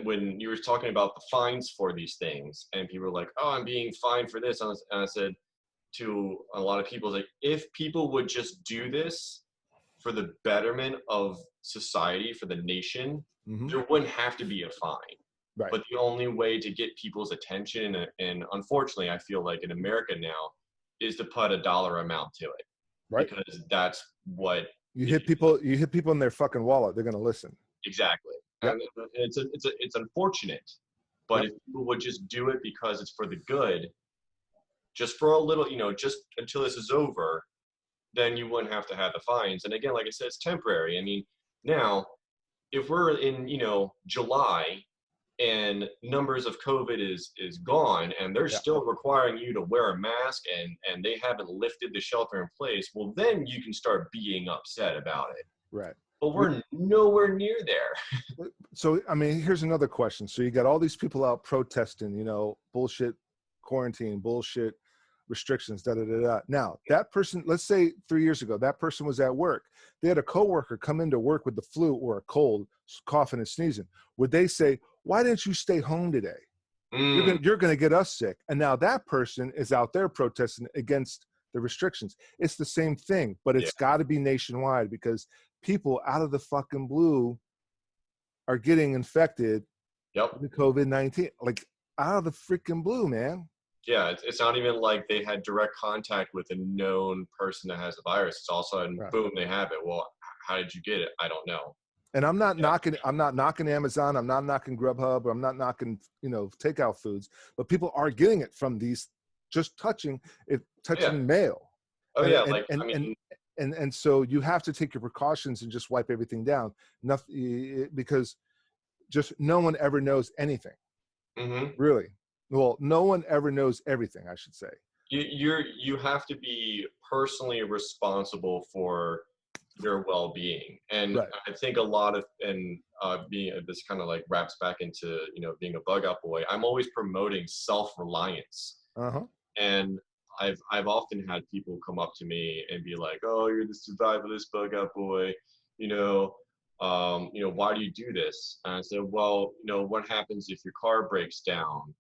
when you were talking about the fines for these things, and people were like, "Oh, I'm being fined for this," and I said to a lot of people, like, if people would just do this for the betterment of society, for the nation, there wouldn't have to be a fine. Right. But the only way to get people's attention, and unfortunately, I feel like in America now, is to put a dollar amount to it. Right. Because that's what you hit people in their fucking wallet, they're going to listen. Exactly. Yep. And it's unfortunate, but if people would just do it because it's for the good, just for a little, just until this is over, then you wouldn't have to have the fines. And again, like I said, it's temporary. I mean, now, if we're in, July, and numbers of COVID is gone, and they're still requiring you to wear a mask, and they haven't lifted the shelter in place, well, then you can start being upset about it. Right. But we're nowhere near there. So, I mean, here's another question. So you got all these people out protesting, you know, bullshit quarantine, bullshit restrictions, da da da da. Now, that person, let's say 3 years ago, that person was at work. They had a coworker come into work with the flu or a cold, coughing and sneezing. Would they say, "Why didn't you stay home today? You're gonna get us sick"? And now that person is out there protesting against the restrictions. It's the same thing, but it's got to be nationwide, because people out of the fucking blue are getting infected with COVID-19, like out of the freaking blue, man. Yeah, it's not even like they had direct contact with a known person that has the virus. It's all of a sudden, boom, they have it. Well, how did you get it? I don't know. And I'm not knocking Amazon. I'm not knocking Grubhub. Or I'm not knocking, you know, takeout foods. But people are getting it from these, just touching mail. Oh, and, yeah. And, like, and, I mean, and so you have to take your precautions and just wipe everything down. Nothing, because just no one ever knows anything. Really. Well, no one ever knows everything, I should say. You have to be personally responsible for your well-being, and I think a lot of being this kind of like wraps back into, you know, being a bug out boy. I'm always promoting self-reliance, and I've often had people come up to me and be like, "Oh, you're the survivalist bug out boy, you know, why do you do this?" And I said, "Well, you know, what happens if your car breaks down?"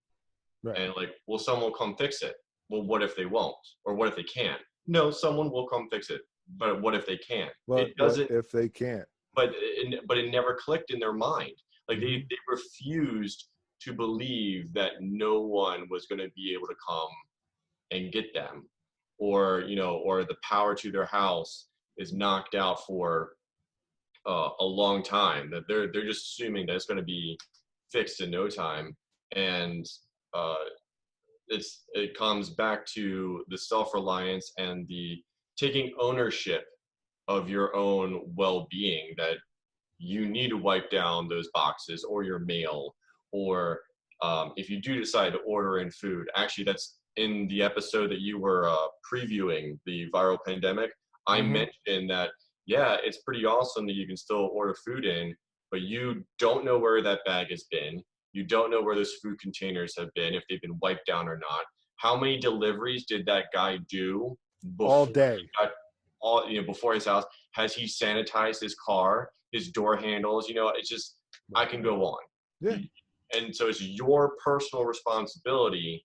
And like, well, someone will come fix it. Well, what if they won't? Or what if they can't? No, someone will come fix it. But what if they can't? It doesn't. What if they can't? But it never clicked in their mind. Like they refused to believe that no one was going to be able to come and get them, or, you know, or the power to their house is knocked out for a long time. That they're just assuming that it's going to be fixed in no time. And it comes back to the self-reliance and the taking ownership of your own well-being, that you need to wipe down those boxes or your mail, or if you do decide to order in food. Actually, that's in the episode that you were previewing the viral pandemic. I mentioned that, yeah, it's pretty awesome that you can still order food in, but you don't know where that bag has been. You don't know where those food containers have been, if they've been wiped down or not. How many deliveries did that guy do all day? Before his house? Has he sanitized his car, his door handles? You know, it's just, I can go on. Yeah. And so it's your personal responsibility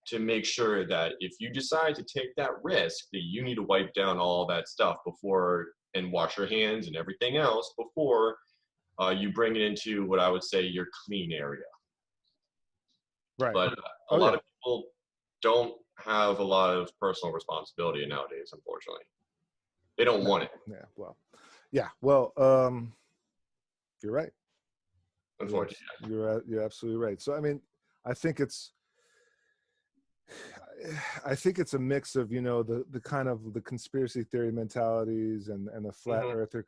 to make sure that if you decide to take that risk, that you need to wipe down all that stuff before, and wash your hands and everything else before you bring it into what I would say your clean area. Right. But a lot of people don't have a lot of personal responsibility nowadays, unfortunately. They don't want it. Well, you're right. Unfortunately. You're absolutely right. So, I mean, I think it's a mix of, you know, the kind of the conspiracy theory mentalities and the flat earther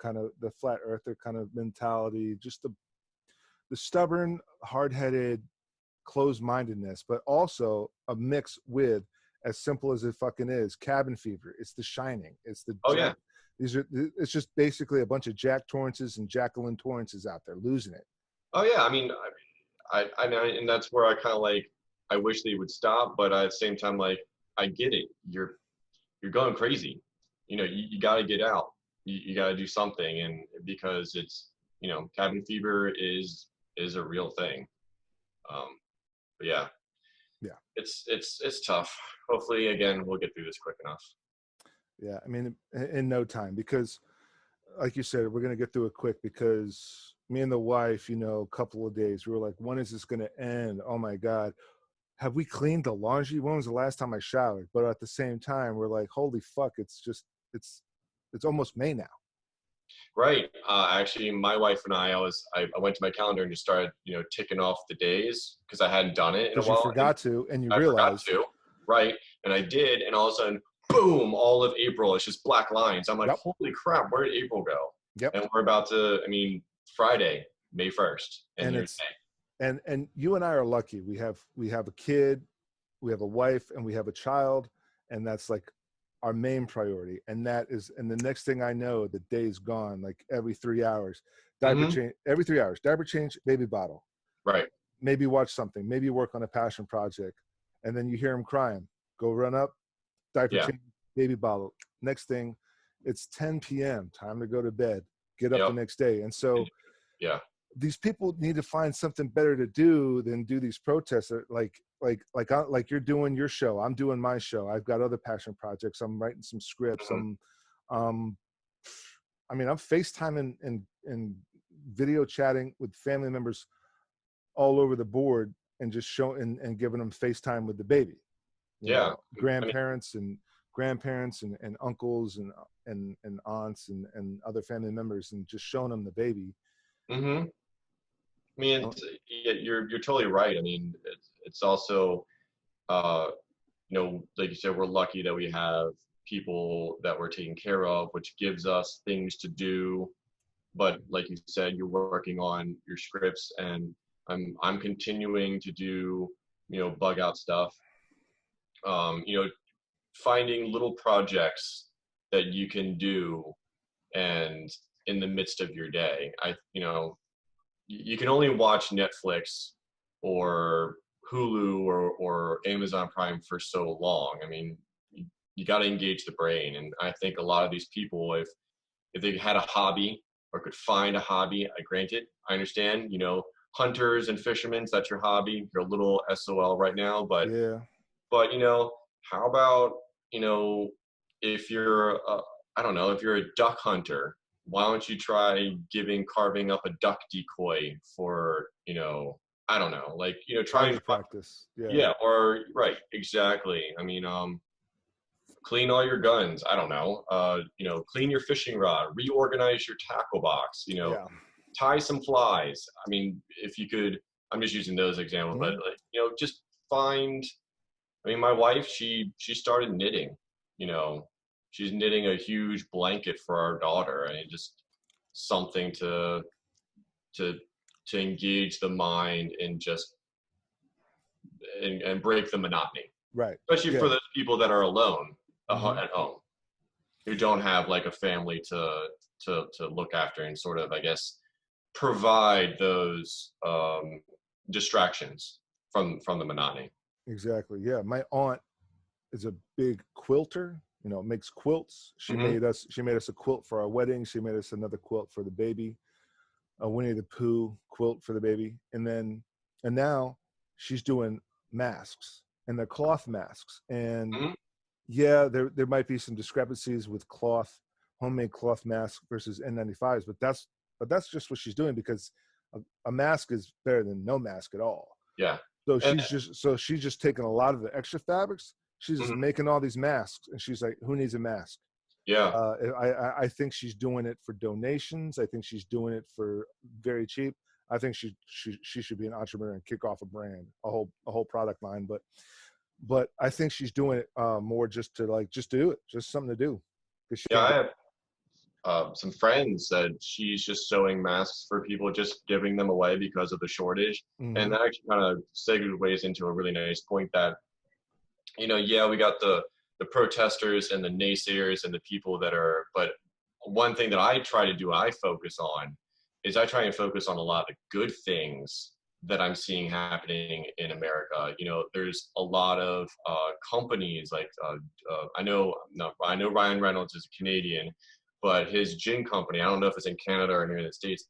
kind of mentality, just the stubborn, hard-headed, closed-mindedness, but also a mix with, as simple as it fucking is, cabin fever. It's The Shining. It's it's just basically a bunch of Jack Torrances and Jacqueline Torrances out there losing it. Oh yeah, I mean, and that's where I kind of like, I wish they would stop, but at the same time, like, I get it. You're going crazy. You know, you got to get out. You got to do something, and because it's, you know, cabin fever is a real thing. But yeah, it's tough. Hopefully, again, we'll get through this quick enough. Yeah, I mean, in no time, because, like you said, we're gonna get through it quick, because me and the wife, you know, a couple of days, we were like, when is this gonna end? Oh my God. Have we cleaned the laundry? When was the last time I showered? But at the same time, we're like, holy fuck, it's almost May now. Right. Actually, my wife and I went to my calendar and just started, you know, ticking off the days, because I hadn't done it in a while. You forgot to, and you realized. I forgot to, right? And I did, and all of a sudden, boom, all of April, it's just black lines. I'm like, holy crap, where did April go? Yep. And we're about to, I mean, Friday, May 1st. and you and I are lucky. We have a kid, we have a wife, and we have a child, and that's like our main priority. And that is, and the next thing I know, the day's gone. Like every 3 hours, diaper change. Every 3 hours, diaper change, baby bottle. Right. Maybe watch something. Maybe work on a passion project, and then you hear him crying. Go run up, diaper change, baby bottle. Next thing, it's 10 p.m. Time to go to bed. Get up the next day. And so, these people need to find something better to do than do these protests. Like you're doing your show. I'm doing my show. I've got other passion projects. I'm writing some scripts. I'm FaceTiming and video chatting with family members all over the board, and just showing and giving them FaceTime with the baby. You know, grandparents and uncles and aunts and other family members, and just showing them the baby. I mean, you're totally right. I mean, it's also, you know, like you said, we're lucky that we have people that we're taking care of, which gives us things to do. But like you said, you're working on your scripts, and I'm continuing to do, you know, bug out stuff. You know, finding little projects that you can do, and in the midst of your day, you know, you can only watch Netflix or Hulu or Amazon Prime for so long. I mean, you got to engage the brain. And I think a lot of these people, if they had a hobby or could find a hobby, granted, I understand, you know, hunters and fishermen, that's your hobby. You're a little SOL right now, but you know, how about, you know, if you're, I don't know, if you're a duck hunter, why don't you try carving up a duck decoy for, you know, I don't know, like, you know, try and practice. Or right, exactly. I mean, clean all your guns. I don't know, you know, clean your fishing rod, reorganize your tackle box, you know, tie some flies. I mean, if you could, I'm just using those examples, but like, you know, just find. I mean, my wife, she started knitting, you know. She's knitting a huge blanket for our daughter. I mean, just something to engage the mind and just and break the monotony. Right. Especially for those people that are alone at home, who don't have like a family to look after and sort of, I guess, provide those distractions from the monotony. Exactly. Yeah. My aunt is a big quilter. You know, makes quilts. She made us a quilt for our wedding. She made us another quilt for the baby, a Winnie the Pooh quilt for the baby. And now she's doing masks, and they're cloth masks. And there might be some discrepancies with homemade cloth masks versus N95s, but that's just what she's doing, because a mask is better than no mask at all. Yeah. So she's just taking a lot of the extra fabrics. She's just making all these masks, and she's like, who needs a mask? Yeah. I think she's doing it for donations. I think she's doing it for very cheap. I think she should be an entrepreneur and kick off a brand, a whole product line. But I think she's doing it more just to do it, just something to do. I have some friends that she's just sewing masks for people, just giving them away because of the shortage. And that actually kind of segues into a really nice point that, you know, we got the protesters and the naysayers and the people that are, but one thing that I try to do, I focus on, is I try and focus on a lot of the good things that I'm seeing happening in America. You know, there's a lot of companies like, I know Ryan Reynolds is a Canadian, but his gin company, I don't know if it's in Canada or in the United States,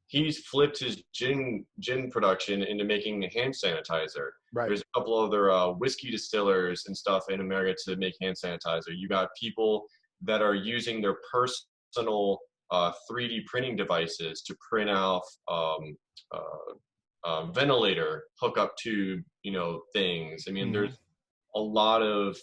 he's flipped his gin production into making hand sanitizer. Right. There's a couple other whiskey distillers and stuff in America to make hand sanitizer. You got people that are using their personal 3D printing devices to print out ventilator hookup tube, you know, things. I mean, there's a lot of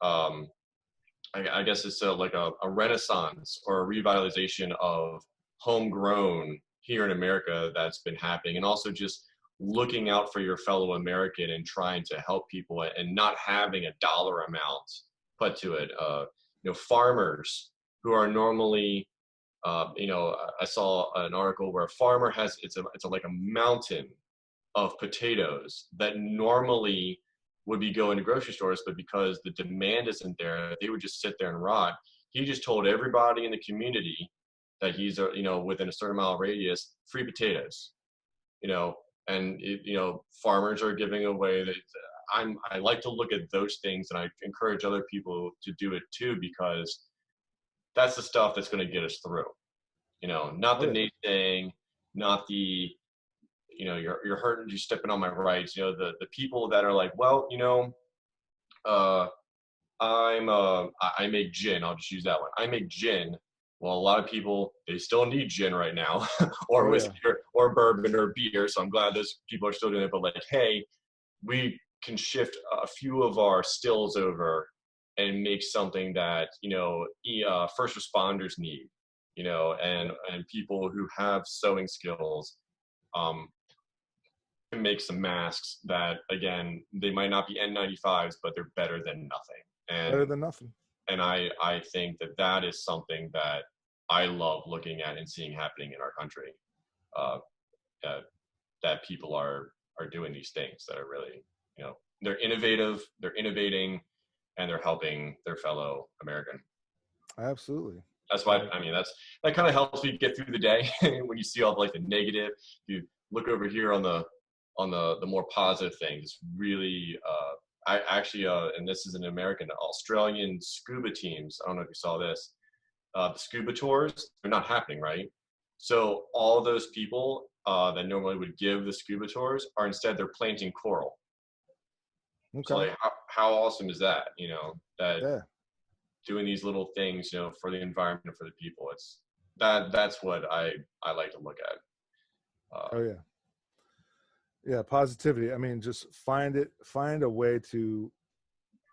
I guess it's like a renaissance or a revitalization of homegrown here in America that's been happening, and also just looking out for your fellow American and trying to help people and not having a dollar amount put to it. You know, farmers who are normally, you know, I saw an article where a farmer has, it's like a mountain of potatoes that normally would be going to grocery stores, but because the demand isn't there, they would just sit there and rot. He just told everybody in the community that he's, within a certain mile radius, free potatoes, and farmers are giving away that. I like to look at those things, and I encourage other people to do it too, because that's the stuff that's going to get us through. Not the naysaying, not the, you're hurting, you're stepping on my rights. The people that are like, well, I make gin. I'll just use that one. I make gin. Well, a lot of people, they still need gin right now, or whiskey, or bourbon, or beer. So I'm glad those people are still doing it. But like, hey, we can shift a few of our stills over and make something that first responders need, and people who have sewing skills can make some masks that, again, they might not be N95s, but they're better than nothing. And better than nothing. And I think that is something that I love looking at and seeing happening in our country. That people are doing these things that are really, they're innovative, they're innovating, and they're helping their fellow American. Absolutely. That's why, that kind of helps me get through the day when you see all the negative. You look over here on the more positive things. It's really, I actually, and this is an Australian scuba teams. I don't know if you saw this. The scuba tours, they're not happening, right? So all those people that normally would give the scuba tours are instead, they're planting coral. Okay. So how awesome is that? Doing these little things, for the environment and for the people. It's that's what I like to look at. Yeah, positivity. Just find a way to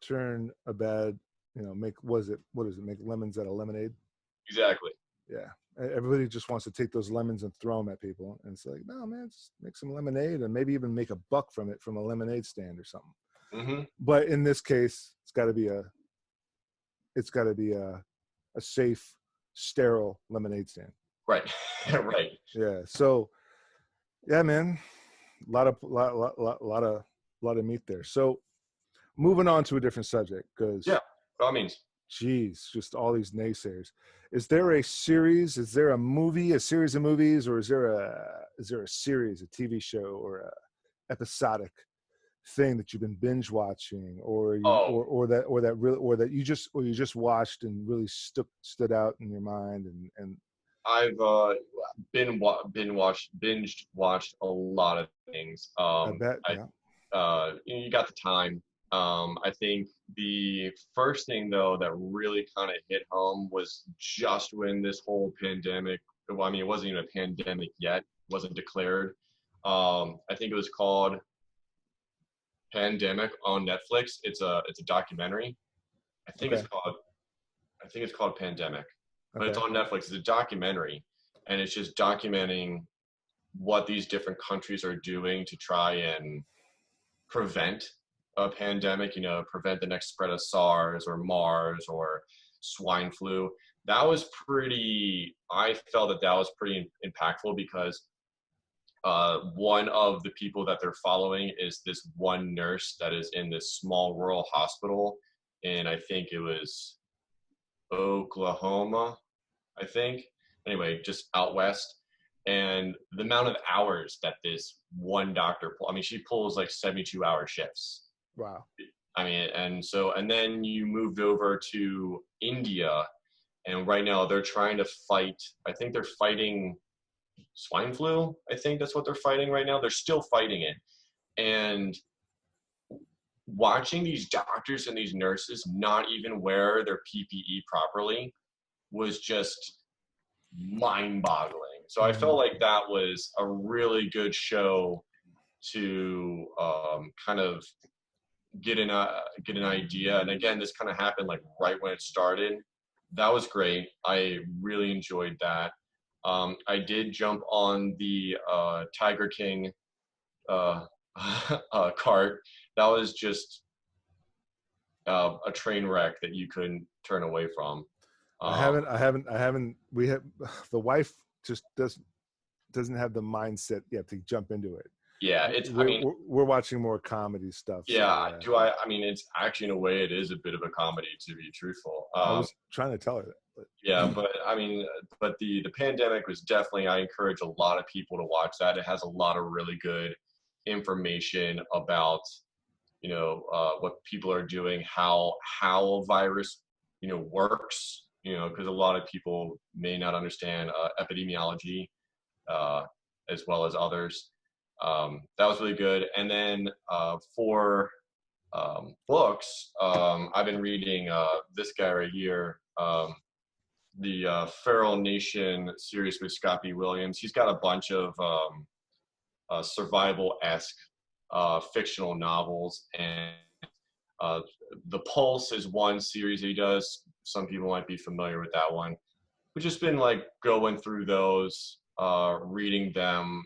turn a bad, make lemons out of lemonade. Exactly. Yeah. Everybody just wants to take those lemons and throw them at people. And it's like, no, man, just make some lemonade and maybe even make a buck from it from a lemonade stand or something. Mm-hmm. But in this case, it's got to be a safe, sterile lemonade stand. Right. Right. Yeah. So, yeah, man, a lot of meat there. So, moving on to a different subject, because by all means. Geez, just all these naysayers. Is there a series? Is there a movie, a series of movies, or is there a series, a TV show, or a episodic thing that you've been binge watching, or that you just watched and really stood out in your mind? And I've binged watched a lot of things. I bet. You got the time. I think the first thing, though, that really kind of hit home was just when this whole pandemic, it wasn't even a pandemic yet, it wasn't declared. I think it was called Pandemic on Netflix. It's a documentary. I think it's called Pandemic, but it's on Netflix. It's a documentary, and it's just documenting what these different countries are doing to try and prevent a pandemic, prevent the next spread of SARS or MARS or swine flu. I felt that was pretty impactful, because one of the people that they're following is this one nurse that is in this small rural hospital in, I think it was Oklahoma, I think. Anyway, just out west. And the amount of hours that this one doctor she pulls 72-hour shifts. Wow. And then you moved over to India, and right now they're trying to fight, I think they're fighting swine flu. I think that's what they're fighting right now. They're still fighting it. And watching these doctors and these nurses not even wear their PPE properly was just mind-boggling. So I felt like that was a really good show to kind of get an idea. And again, this kind of happened right when it started. That was great. I really enjoyed that. I did jump on the Tiger King cart. That was just a train wreck that you couldn't turn away from. I haven't. The wife just doesn't have the mindset yet to jump into it. Yeah, we're watching more comedy stuff. Yeah, So, yeah. I mean, it's actually in a way it is a bit of a comedy, to be truthful. I was trying to tell her that. But. Yeah, but I mean, but the pandemic was definitely. I encourage a lot of people to watch that. It has a lot of really good information about what people are doing, how a virus works. Because a lot of people may not understand epidemiology as well as others. That was really good. And then for books, I've been reading this guy right here, the Feral Nation series with Scott B. Williams. He's got a bunch of survival-esque fictional novels, and The Pulse is one series he does. Some people might be familiar with that one. We've just been like going through those, reading them.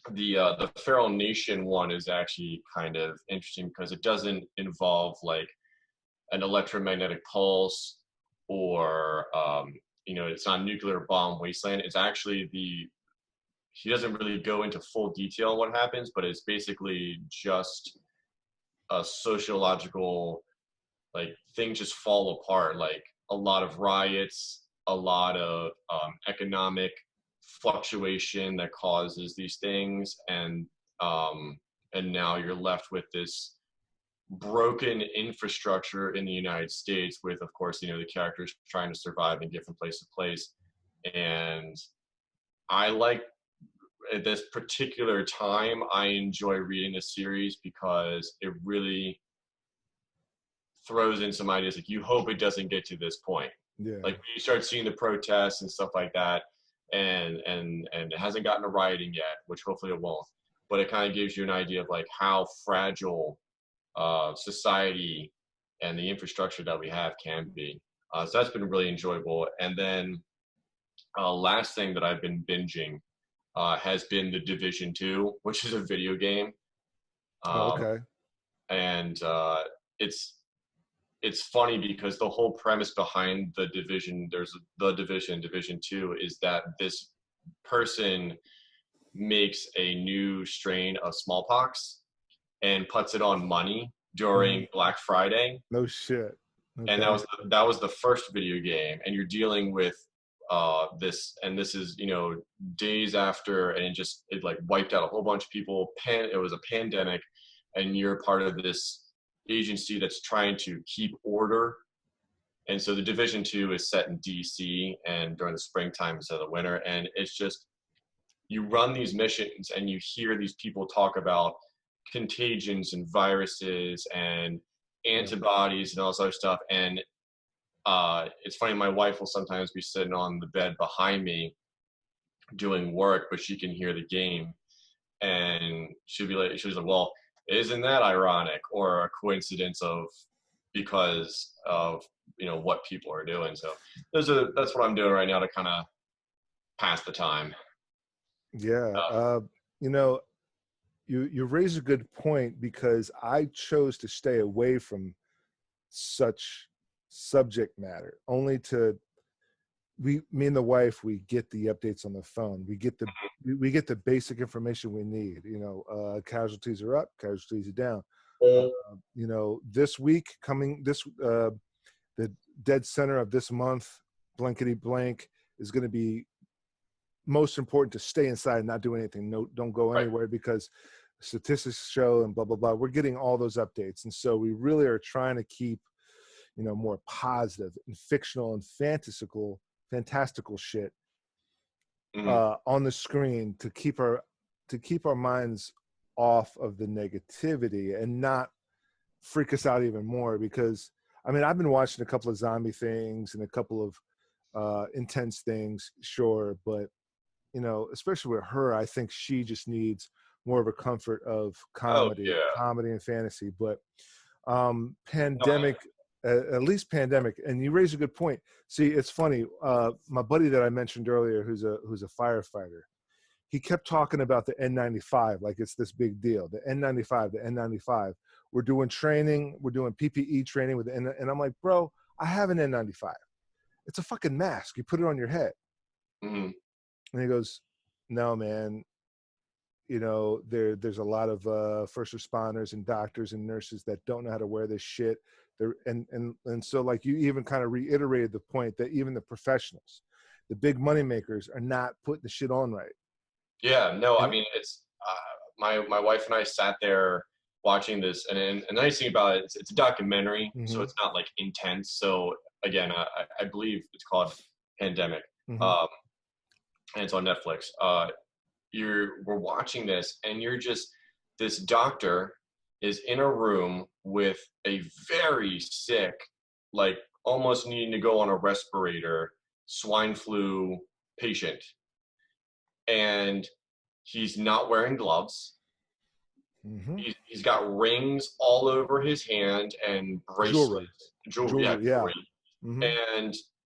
The Feral Nation one is actually kind of interesting because it doesn't involve like an electromagnetic pulse or it's not nuclear bomb wasteland. It's actually he doesn't really go into full detail on what happens, but it's basically just a sociological, like, things just fall apart, like a lot of riots, a lot of economic fluctuation that causes these things, and now you're left with this broken infrastructure in the United States with, of course, the characters trying to survive in different place to place. And I like, at this particular time, I enjoy reading this series because it really throws in some ideas. Like, you hope it doesn't get to this point. Yeah. Like, you start seeing the protests and stuff like that, and it hasn't gotten to rioting yet, which hopefully it won't. But it kind of gives you an idea of like how fragile society and the infrastructure that we have can be. So that's been really enjoyable. And then last thing that I've been binging has been The Division 2, which is a video game. Okay. And it's funny because the whole premise behind the Division, Division 2, is that this person makes a new strain of smallpox and puts it on money during Black Friday. No shit. Okay. And that was the first video game, and you're dealing with this, and this is days after, and it like wiped out a whole bunch of people. It was a pandemic, and you're part of this agency that's trying to keep order. And so the Division 2 is set in DC and during the springtime instead of the winter, and it's just, you run these missions and you hear these people talk about contagions and viruses and antibodies and all this other stuff. And it's funny, my wife will sometimes be sitting on the bed behind me doing work, but she can hear the game, and she's like, well, isn't that ironic or a coincidence of, because of what people are doing. So that's what I'm doing right now to kind of pass the time. Yeah. You raise a good point, because I chose to stay away from such subject matter, only to me and the wife, we get the updates on the phone. We get the basic information we need. Casualties are up, casualties are down. This week coming, the dead center of this month, blankety blank, is going to be most important to stay inside and not do anything. No, don't go anywhere, because statistics show and blah, blah, blah. We're getting all those updates. And so we really are trying to keep, more positive and fictional and fantastical shit on the screen to keep our minds off of the negativity and not freak us out even more. Because I mean, I've been watching a couple of zombie things and a couple of intense things, sure, but especially with her, I think she just needs more of a comfort of comedy and fantasy. But pandemic, at least pandemic, and you raise a good point. See, it's funny. My buddy that I mentioned earlier, who's a firefighter, he kept talking about the N95 like it's this big deal. The N95. We're doing training. We're doing PPE training with and I'm like, bro, I have an N95. It's a fucking mask. You put it on your head. And he goes, no, man. you know, there's a lot of first responders and doctors and nurses that don't know how to wear this shit. And so like you even kind of reiterated the point that even the professionals, the big money makers, are not putting the shit on right. Yeah, no, I mean, it's my wife and I sat there watching this, and the nice thing about it, it's a documentary, so it's not like intense. So again, I believe it's called Pandemic, and it's on Netflix. We're watching this, and this doctor is in a room with a very sick, like almost needing to go on a respirator, swine flu patient, and he's not wearing gloves. He's got rings all over his hand and bracelets, jewelry, yeah.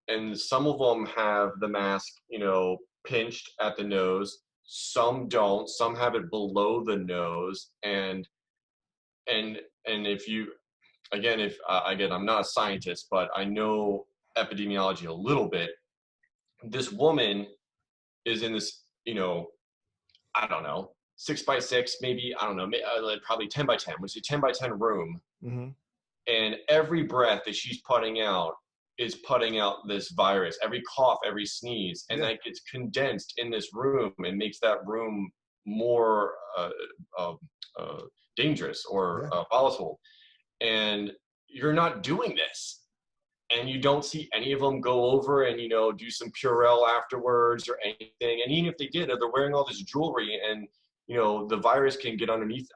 And some of them have the mask, you know, pinched at the nose. Some don't. Some have it below the nose. And if you, again, I'm not a scientist, but I know epidemiology a little bit. This woman is in this, you know, I don't know, 6x6, maybe, I don't know, probably 10x10, which is a 10x10 room. And every breath that she's putting out is putting out this virus, every cough, every sneeze, and that gets condensed in this room and makes that room more dangerous or volatile. And you're not doing this. And you don't see any of them go over and, you know, do some Purell afterwards or anything. And even if they did, they're wearing all this jewelry and, you know, the virus can get underneath.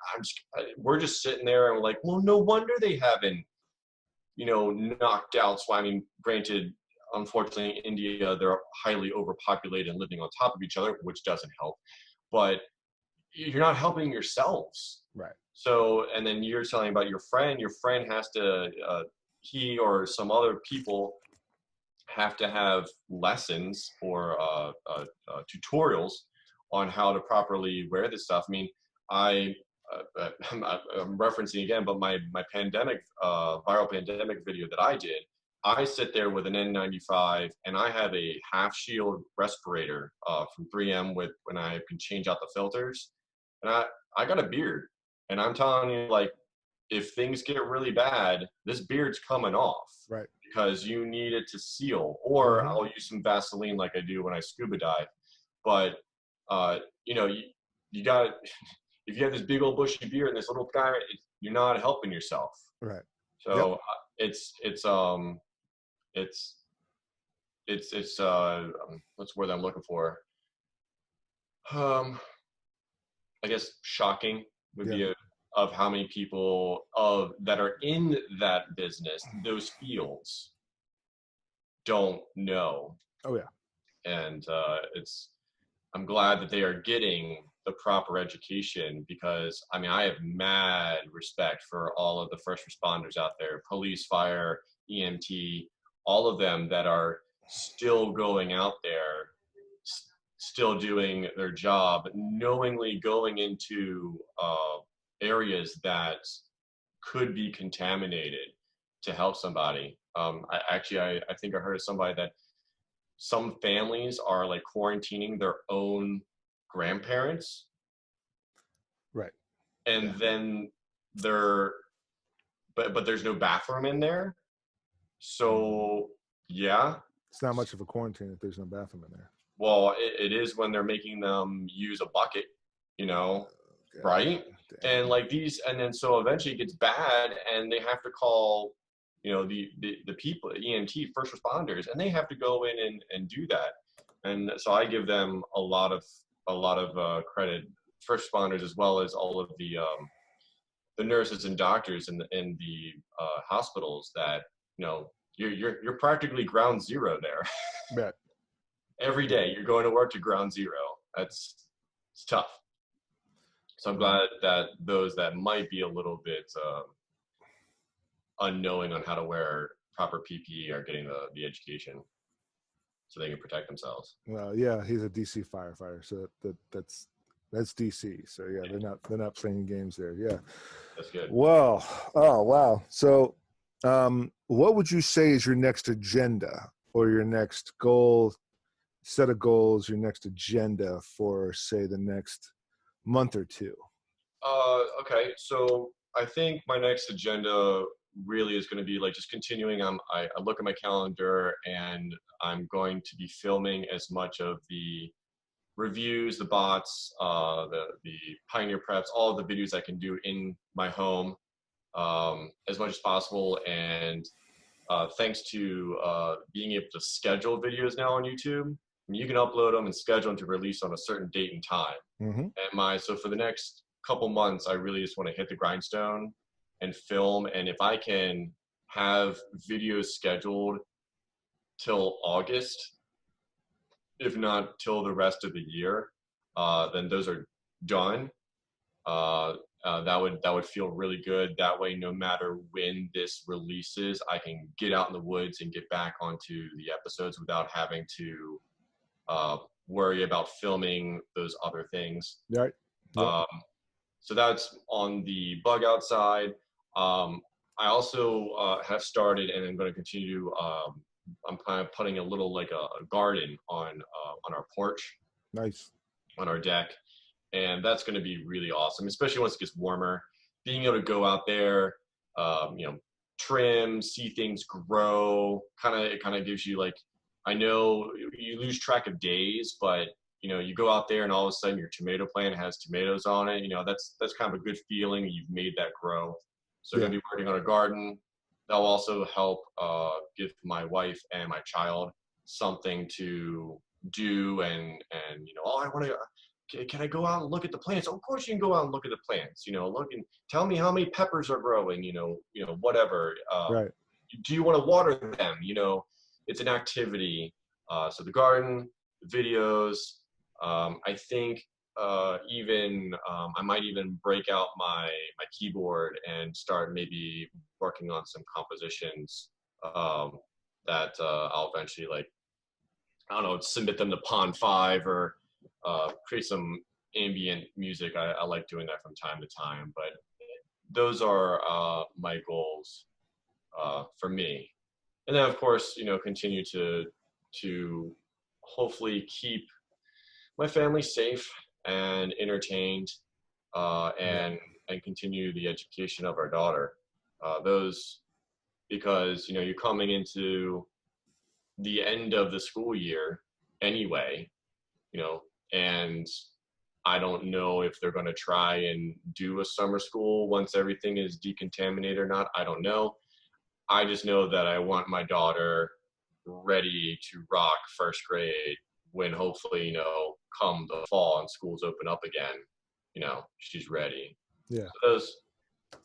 We're just sitting there and we're like, well, no wonder they haven't, you know, knocked out. So, I mean, granted, unfortunately, in India, they're highly overpopulated and living on top of each other, which doesn't help. But you're not helping yourselves. Right. So, and then you're telling about your friend has to, he or some other people have to have lessons or tutorials on how to properly wear this stuff. I mean, I'm referencing again, but my pandemic, viral pandemic video that I did, I sit there with an N95 and I have a half shield respirator from 3M when I can change out the filters. And I got a beard, and I'm telling you, like, if things get really bad, this beard's coming off. Right. Because you need it to seal. Or I'll use some Vaseline like I do when I scuba dive. But, you know, you got, if you have this big old bushy beard and this little guy, you're not helping yourself. Right. So it's what's the word I'm looking for? I guess shocking would be of how many people that are in that business, those fields, don't know. Oh yeah. And I'm glad that they are getting the proper education, because I mean, I have mad respect for all of the first responders out there, police, fire, EMT, all of them that are still going out there, still doing their job, knowingly going into areas that could be contaminated to help somebody. I think I heard of somebody that some families are like quarantining their own grandparents. Right. And then but there's no bathroom in there. So yeah. It's not much of a quarantine if there's no bathroom in there. Well, it is when they're making them use a bucket, you know, right? Damn. And like and then so eventually it gets bad and they have to call, you know, the people, EMT, first responders, and they have to go in and do that. And so I give them a lot of credit, first responders, as well as all of the nurses and doctors in the hospitals, that, you know, you're practically ground zero there. Yeah. Every day you're going to work to ground zero. It's tough. So I'm glad that those that might be a little bit unknowing on how to wear proper PPE are getting the education so they can protect themselves. Well, yeah, he's a DC firefighter, so that's DC. So yeah, they're not playing games there. Yeah, that's good. Well, oh wow. So, what would you say is your next agenda or your next goal? Set of goals, your next agenda for, say, the next month or two? Okay, so I think my next agenda really is going to be like just continuing. I look at my calendar, and I'm going to be filming as much of the reviews, the bots, the Pioneer preps, all of the videos I can do in my home, as much as possible. And thanks to being able to schedule videos now on YouTube, you can upload them and schedule them to release on a certain date and time. And so for the next couple months, I really just want to hit the grindstone and film. And if I can have videos scheduled till August, if not till the rest of the year, then those are done. That would feel really good. That way, no matter when this releases, I can get out in the woods and get back onto the episodes without having to worry about filming those other things. Right. Yep. So that's on the bug out side. I also have started, and I'm going to continue. I'm kind of putting a little like a garden on our porch. Nice. On our deck. And that's going to be really awesome, especially once it gets warmer. Being able to go out there, trim, see things grow, it kind of gives you like, I know you lose track of days, but you go out there and all of a sudden your tomato plant has tomatoes on it. That's kind of a good feeling. You've made that grow. So I'm going to be working on a garden. That'll also help give my wife and my child something to do. And I want to, can I go out and look at the plants? Of course you can go out and look at the plants, look and tell me how many peppers are growing, whatever. Right. Do you want to water them? It's an activity. So the garden, videos, I think I might even break out my keyboard and start maybe working on some compositions that I'll eventually submit them to Pond 5 or create some ambient music. I like doing that from time to time, but those are my goals for me. And then of course, continue to hopefully keep my family safe and entertained, and continue the education of our daughter. Because you're coming into the end of the school year anyway, and I don't know if they're going to try and do a summer school once everything is decontaminated or not. I don't know. I just know that I want my daughter ready to rock first grade when hopefully, come the fall and schools open up again, she's ready. Yeah. So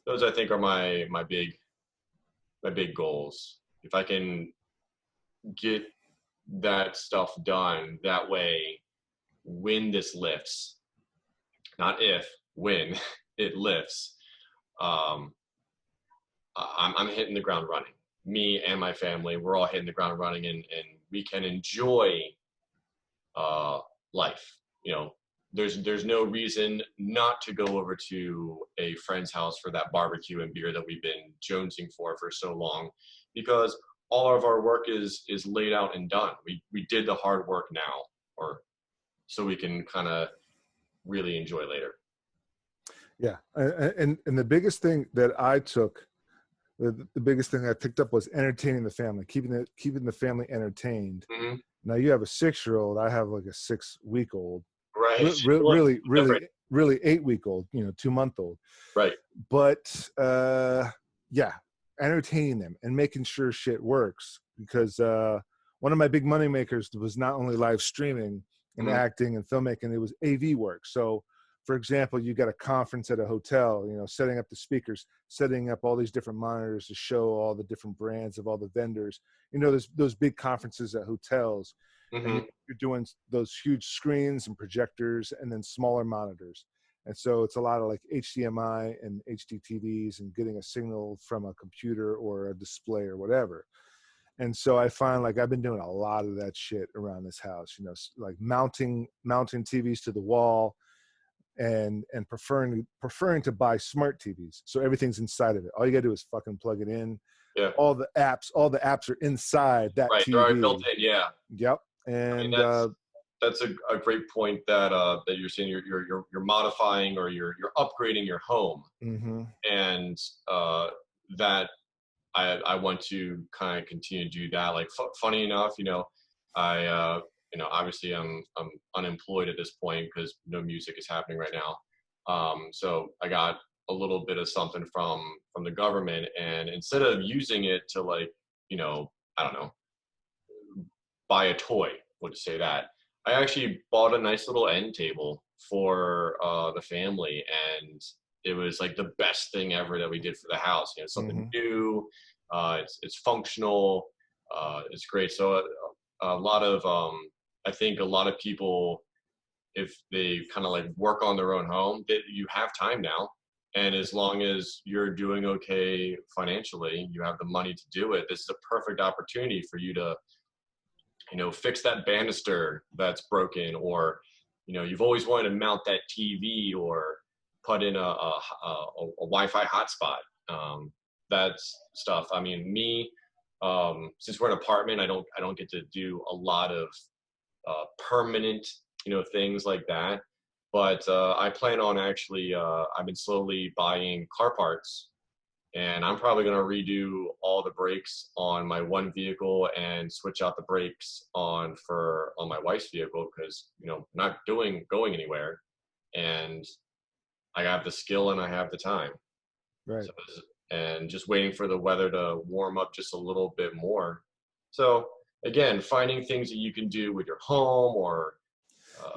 those I think are my big goals. If I can get that stuff done, that way, when this lifts, not if, when it lifts, I'm hitting the ground running. Me and my family, we're all hitting the ground running, and we can enjoy life. There's no reason not to go over to a friend's house for that barbecue and beer that we've been jonesing for so long, because all of our work is laid out and done. We did the hard work now, or so we can kind of really enjoy later. Yeah, and the biggest thing that I took, the biggest thing I picked up was entertaining the family, keeping the family entertained. Mm-hmm. Now you have a 6-year-old. I have like a 6-week-old. Right. Really 8-week-old. 2-month-old. Right. But entertaining them and making sure shit works, because one of my big money makers was not only live streaming and acting and filmmaking, it was AV work. So, for example, you got a conference at a hotel, setting up the speakers, setting up all these different monitors to show all the different brands of all the vendors. There's those big conferences at hotels, and you're doing those huge screens and projectors and then smaller monitors. And so it's a lot of like HDMI and HD TVs and getting a signal from a computer or a display or whatever. And so I find like I've been doing a lot of that shit around this house, like mounting TVs to the wall, and preferring to buy smart TVs. So everything's inside of it. All you gotta do is fucking plug it in. Yeah. All the apps are inside that right, TV. They're already built in, yeah. Yep. And that's a great point that that you're saying you're modifying or you're upgrading your home, and that I want to kind of continue to do that. Like funny enough, I obviously I'm unemployed at this point because no music is happening right now. So I got a little bit of something from the government, and instead of using it to, like, I don't know, buy a toy, we'll just say that, I actually bought a nice little end table for the family, and it was like the best thing ever that we did for the house. Something new. It's functional. It's great. So a lot of I think a lot of people, if they kind of like work on their own home, that you have time now, and as long as you're doing okay financially, you have the money to do it. This is a perfect opportunity for you to fix that banister that's broken, or you've always wanted to mount that TV, or put in a Wi-Fi hotspot. That's stuff. I mean, me, since we're in an apartment, I don't get to do a lot of permanent things like that. But I plan on actually, I've been slowly buying car parts, and I'm probably going to redo all the brakes on my one vehicle and switch out the brakes on my wife's vehicle, because not going anywhere, and I have the skill and I have the time. Right. So, and just waiting for the weather to warm up just a little bit more. So again, finding things that you can do with your home, or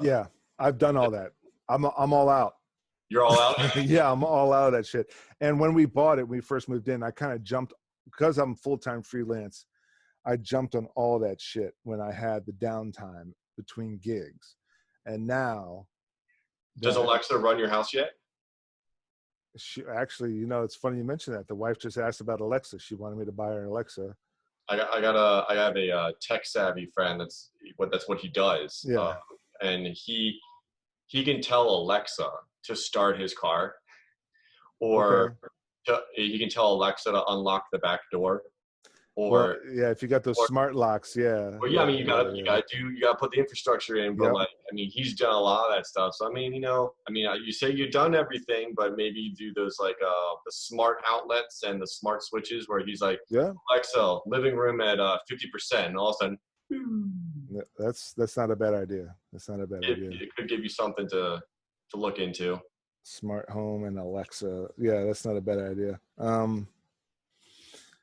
yeah, I've done all that. I'm all out. You're all out? Yeah, I'm all out of that shit. And when we bought it, when we first moved in, I kind of jumped, because I'm full-time freelance, I jumped on all that shit when I had the downtime between gigs. And now, does Alexa run your house yet? She actually, it's funny you mentioned that. The wife just asked about Alexa. She wanted me to buy her an Alexa. I have a tech savvy friend. That's what he does. Yeah. And he can tell Alexa to start his car, or he can tell Alexa to unlock the back door. Or yeah, if you got those smart locks, yeah. Well, yeah, I mean, you gotta put the infrastructure in, but like, I mean, he's done a lot of that stuff. So I mean, you say you've done everything, but maybe you do those, like, the smart outlets and the smart switches, where he's like, Alexa, living room at 50%, and all of a sudden, that's not a bad idea. That's not a bad idea. It could give you something to look into. Smart home and Alexa, yeah, that's not a bad idea.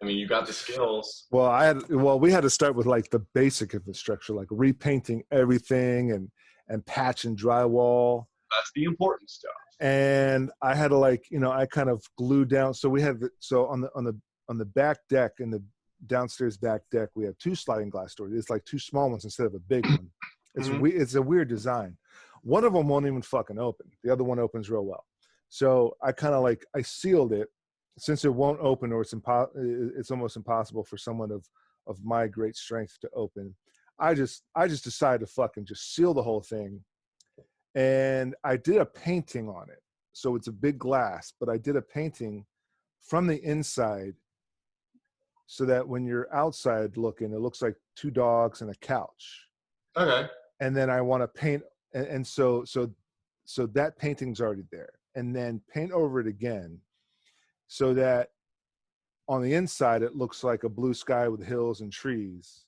I mean, you got the skills. Well, we had to start with like the basic infrastructure, like repainting everything and patching drywall. That's the important stuff. And I had to, like, I kind of glued down. So we had on the back deck, in the downstairs back deck, we have 2 sliding glass doors. It's like 2 small ones instead of a big one. It's a weird design. One of them won't even fucking open. The other one opens real well. So I kind of I sealed it. Since it won't open, or it's almost impossible for someone of my great strength to open, I just decided to fucking just seal the whole thing. And I did a painting on it. So it's a big glass, but I did a painting from the inside, so that when you're outside looking, it looks like 2 dogs and a couch. Okay. And then I want to paint, and so that painting's already there, and then paint over it again, so that on the inside it looks like a blue sky with hills and trees.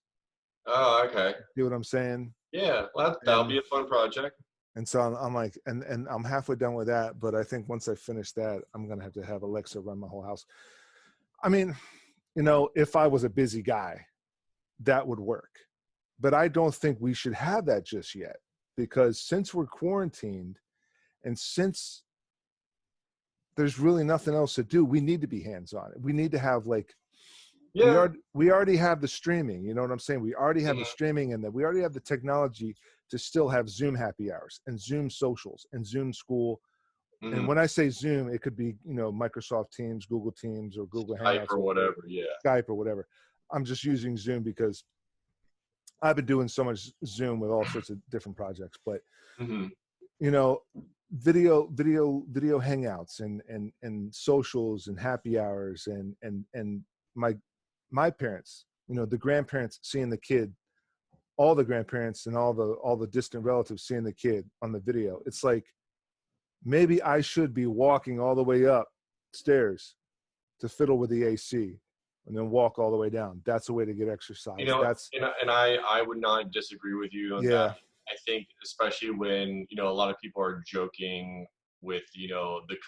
Oh, okay. See what I'm saying? Yeah, well, that'll be a fun project. And so I'm like, and I'm halfway done with that, but I think once I finish that, I'm gonna have to have Alexa run my whole house. I mean, if I was a busy guy, that would work. But I don't think we should have that just yet, because since we're quarantined, and since there's really nothing else to do, we need to be hands-on. We need to have, like, we already have the streaming, you know what I'm saying? We already have the streaming, and that we already have the technology to still have Zoom happy hours and Zoom socials and Zoom school. And when I say Zoom, it could be, Microsoft Teams, Google Teams, or Google Hangouts, Skype or whatever. Yeah. Skype or whatever. I'm just using Zoom because I've been doing so much Zoom with all sorts of different projects, but video hangouts and socials and happy hours and my parents, the grandparents seeing the kid all the grandparents and all the distant relatives seeing the kid on the video. It's like, maybe I should be walking all the way upstairs to fiddle with the AC and then walk all the way down. That's a way to get exercise. You know, That's, and I would not disagree with you on that. I think especially when, a lot of people are joking with, the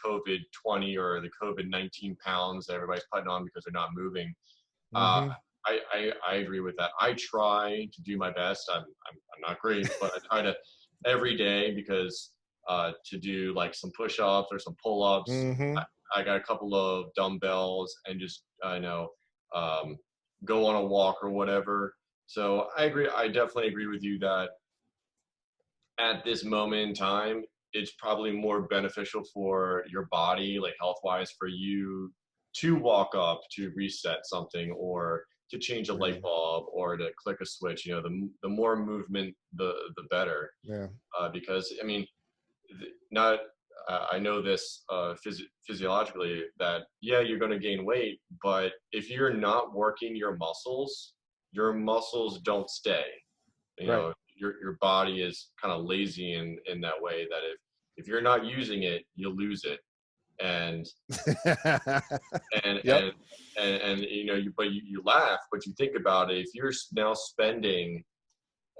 COVID-20 or the COVID-19 pounds that everybody's putting on because they're not moving. I agree with that. I try to do my best. I'm not great, but I try to every day, because to do like some push-ups or some pull-ups. I got a couple of dumbbells and just go on a walk or whatever. So I agree. I definitely agree with you that at this moment in time, it's probably more beneficial for your body, like health-wise, for you to walk up to reset something or to change a light bulb or to click a switch. The more movement, the better. Yeah. Because I mean, I know this physiologically that you're going to gain weight, but if you're not working your muscles don't stay. Your body is kind of lazy in that way, that if you're not using it, you lose it. And you laugh, but you think about it. If you're now spending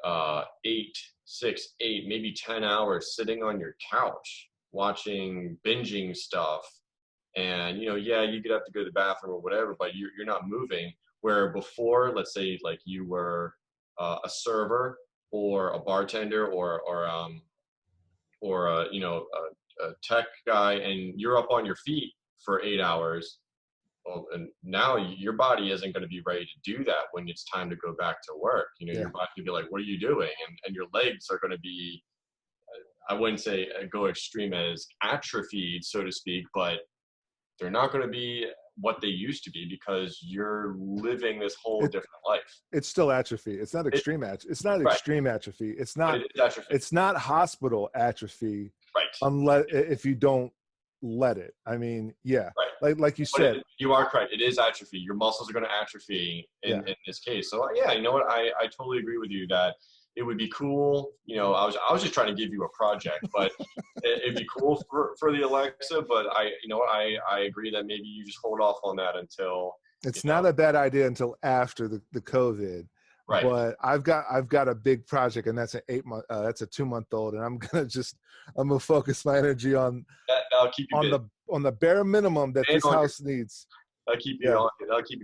6, 8, maybe 10 hours sitting on your couch watching, binging stuff, and you could have to go to the bathroom or whatever, but you're not moving. Where before, let's say like you were a server or a bartender or a tech guy, and you're up on your feet for 8 hours. Well, and now your body isn't going to be ready to do that when it's time to go back to work. Your body will be like, what are you doing? And your legs are going to be, I wouldn't say go extreme as atrophied, so to speak, but they're not going to be what they used to be because you're living this whole different life. It's still atrophy. It's not extreme atrophy. It's not extreme atrophy. It's not atrophy. It's not hospital atrophy. Right. Unless if you don't let it. I mean, like you said. You are correct. It is atrophy. Your muscles are going to atrophy in this case. So you know what? I totally agree with you that it would be cool. I was just trying to give you a project, but it'd be cool for the Alexa. But I agree that maybe you just hold off on that until. It's not a bad idea until after the COVID. Right. But I've got a big project, and that's that's a 2-month-old, and I'm gonna focus my energy on that'll keep you on the bare minimum that this house needs. That'll keep you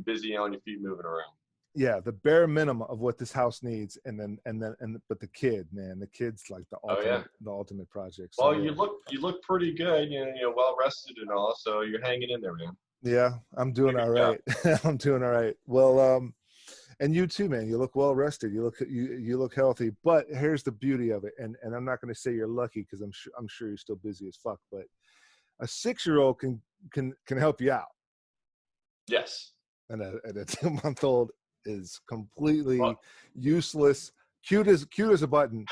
busy on your feet moving around. Yeah, the bare minimum of what this house needs, but the kid's like the ultimate project. So, well, you look pretty good, well rested and all, so you're hanging in there, man. Yeah, I'm doing all right. I'm doing all right. Well, and you too, man. You look well rested. You look healthy. But here's the beauty of it, and I'm not going to say you're lucky because I'm sure you're still busy as fuck. But a 6-year-old can help you out. Yes. And a 2-month-old is completely useless, cute as a button,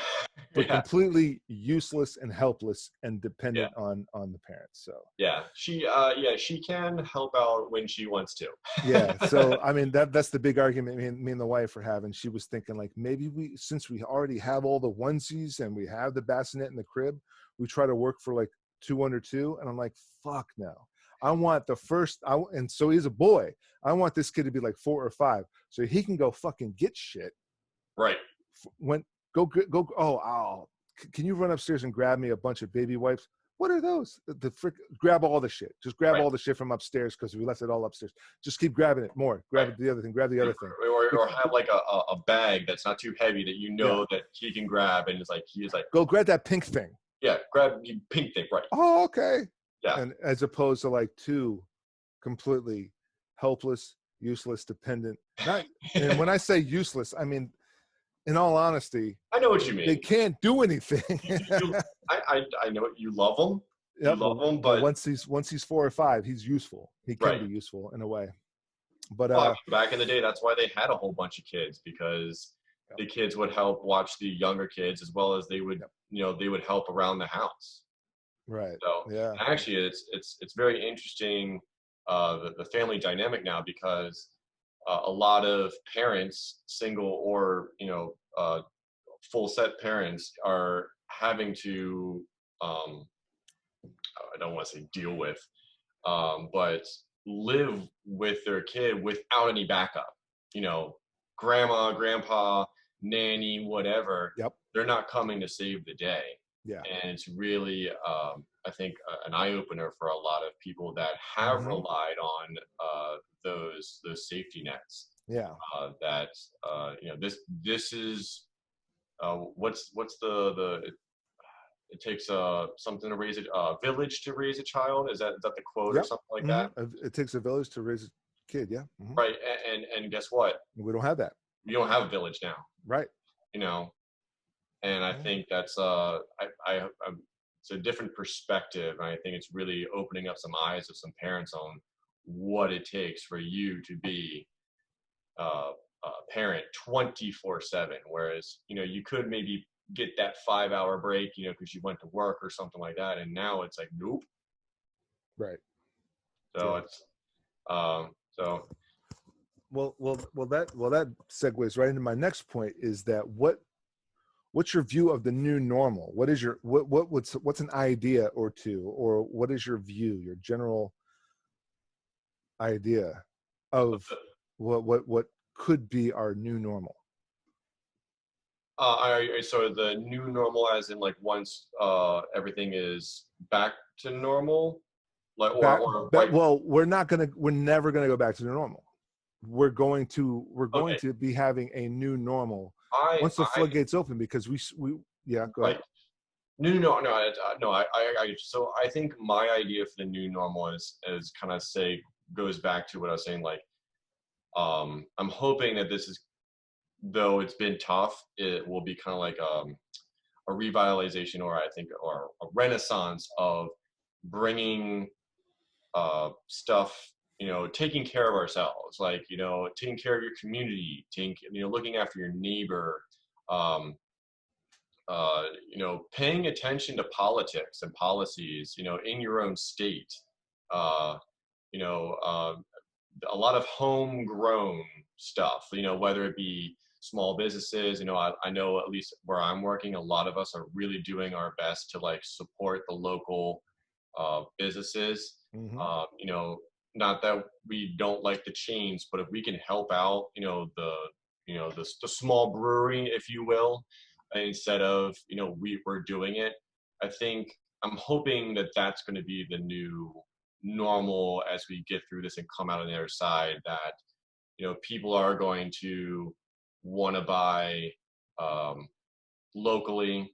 but completely useless and helpless and dependent on the parents. So she can help out when she wants to. So I mean that's the big argument me and the wife are having. She was thinking like, maybe since we already have all the onesies and we have the bassinet in the crib, we try to work for like 2 under 2. And I'm like, fuck no. I want the first, and so he's a boy. I want this kid to be like 4 or 5, so he can go fucking get shit. Right. Go. Oh, can you run upstairs and grab me a bunch of baby wipes? What are those? Grab all the shit. Just grab all the shit from upstairs because we left it all upstairs. Just keep grabbing it more. Grab the other thing. Grab the other thing. Or have like a bag that's not too heavy that that he can grab, and he's like, go grab that pink thing. Yeah, grab the pink thing. Right. Oh, okay. Yeah. And as opposed to like 2 completely helpless, useless, dependent. And when I say useless, I mean, in all honesty, I know what you mean. They can't do anything. I know you love them. Yep. You love them, but once he's 4 or 5, he's useful. He can be useful in a way. But back in the day, that's why they had a whole bunch of kids, because the kids would help watch the younger kids as well as they would, they would help around the house. Right. So actually, it's very interesting the family dynamic now, because a lot of parents, single or full set parents are having to, I don't want to say deal with, but live with their kid without any backup. You know, grandma, grandpa, nanny, whatever. Yep. They're not coming to save the day. Yeah. And it's really, I think, an eye opener for a lot of people that have relied on those safety nets. Yeah. That you know, this is what's the it takes something to raise a village to raise a child. Is that the quote or something like that? It takes a village to raise a kid. Yeah. Right. And guess what? We don't have that. We don't have a village now. Right. You know, and I think that's it's a different perspective, and I think it's really opening up some eyes of some parents on what it takes for you to be a parent 24/7. Whereas, you know, you could maybe get that 5-hour break, you know, because you went to work or something like that, and now it's like nope. Right. So it's so. Well, that segues right into my next point. Is that what's your view of the new normal? What is your what's an idea or two, or what is your view, your general idea of what could be our new normal? So the new normal, as in like once everything is back to normal, like well, we're never gonna go back to the normal. We're going to be having a new normal once the floodgates open, because we go ahead. No. So I think my idea for the new normal is kind of goes back to what I was saying. Like, I'm hoping that this is, though it's been tough, it will be kind of like a revitalization, or a renaissance of bringing stuff, you know, taking care of ourselves, like, you know, taking care of your community, looking after your neighbor, you know, paying attention to politics and policies, you know, in your own state, you know, a lot of homegrown stuff, you know, whether it be small businesses. You know, I know, at least where I'm working, a lot of us are really doing our best to like support the local businesses. You know, not that we don't like the chains, but if we can help out, you know, the small brewery, if you will, instead of, you know, we're doing it, I think I'm hoping that that's going to be the new normal as we get through this and come out on the other side, that, you know, people are going to want to buy locally.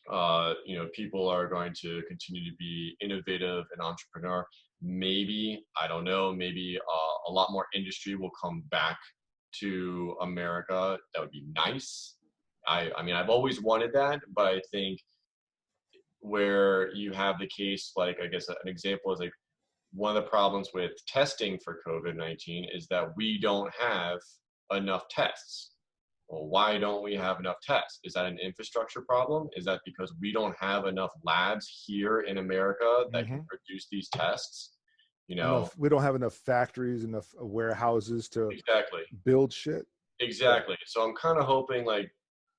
You know, people are going to continue to be innovative and entrepreneur. Maybe, I don't know, maybe a lot more industry will come back to America. That would be nice. I mean, I've always wanted that, but I think where you have the case, like, I guess an example is like, one of the problems with testing for COVID-19 is that we don't have enough tests. Well, why don't we have enough tests? Is that an infrastructure problem? Is that because we don't have enough labs here in America that can produce these tests? You know, we don't have enough factories, enough warehouses to build shit. Exactly. Yeah. So I'm kind of hoping like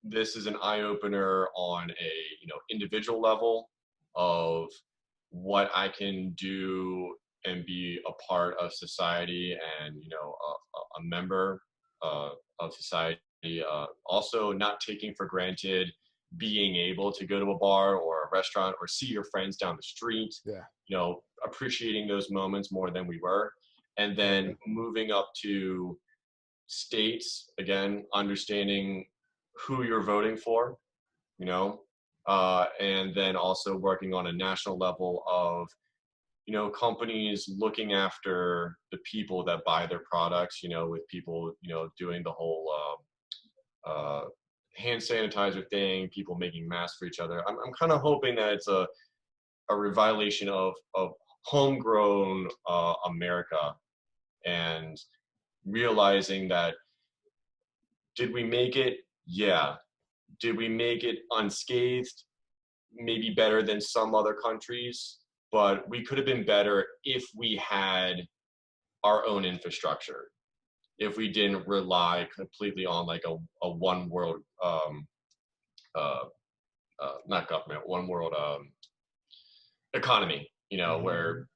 this is an eye opener on a, you know, individual level of what I can do and be a part of society, and, you know, a member of society. Also, not taking for granted being able to go to a bar or a restaurant or see your friends down the street. Yeah. You know, appreciating those moments more than we were. And then moving up to states, again, understanding who you're voting for, you know, and then also working on a national level of, you know, companies looking after the people that buy their products, you know, with people, you know, doing the whole hand sanitizer thing, people making masks for each other. I'm kind of hoping that it's a revitalization of homegrown America, and realizing that, did we make it? Yeah. Did we make it unscathed? Maybe better than some other countries, but we could have been better if we had our own infrastructure. if we didn't rely completely on like a one world, not government, one world economy, where,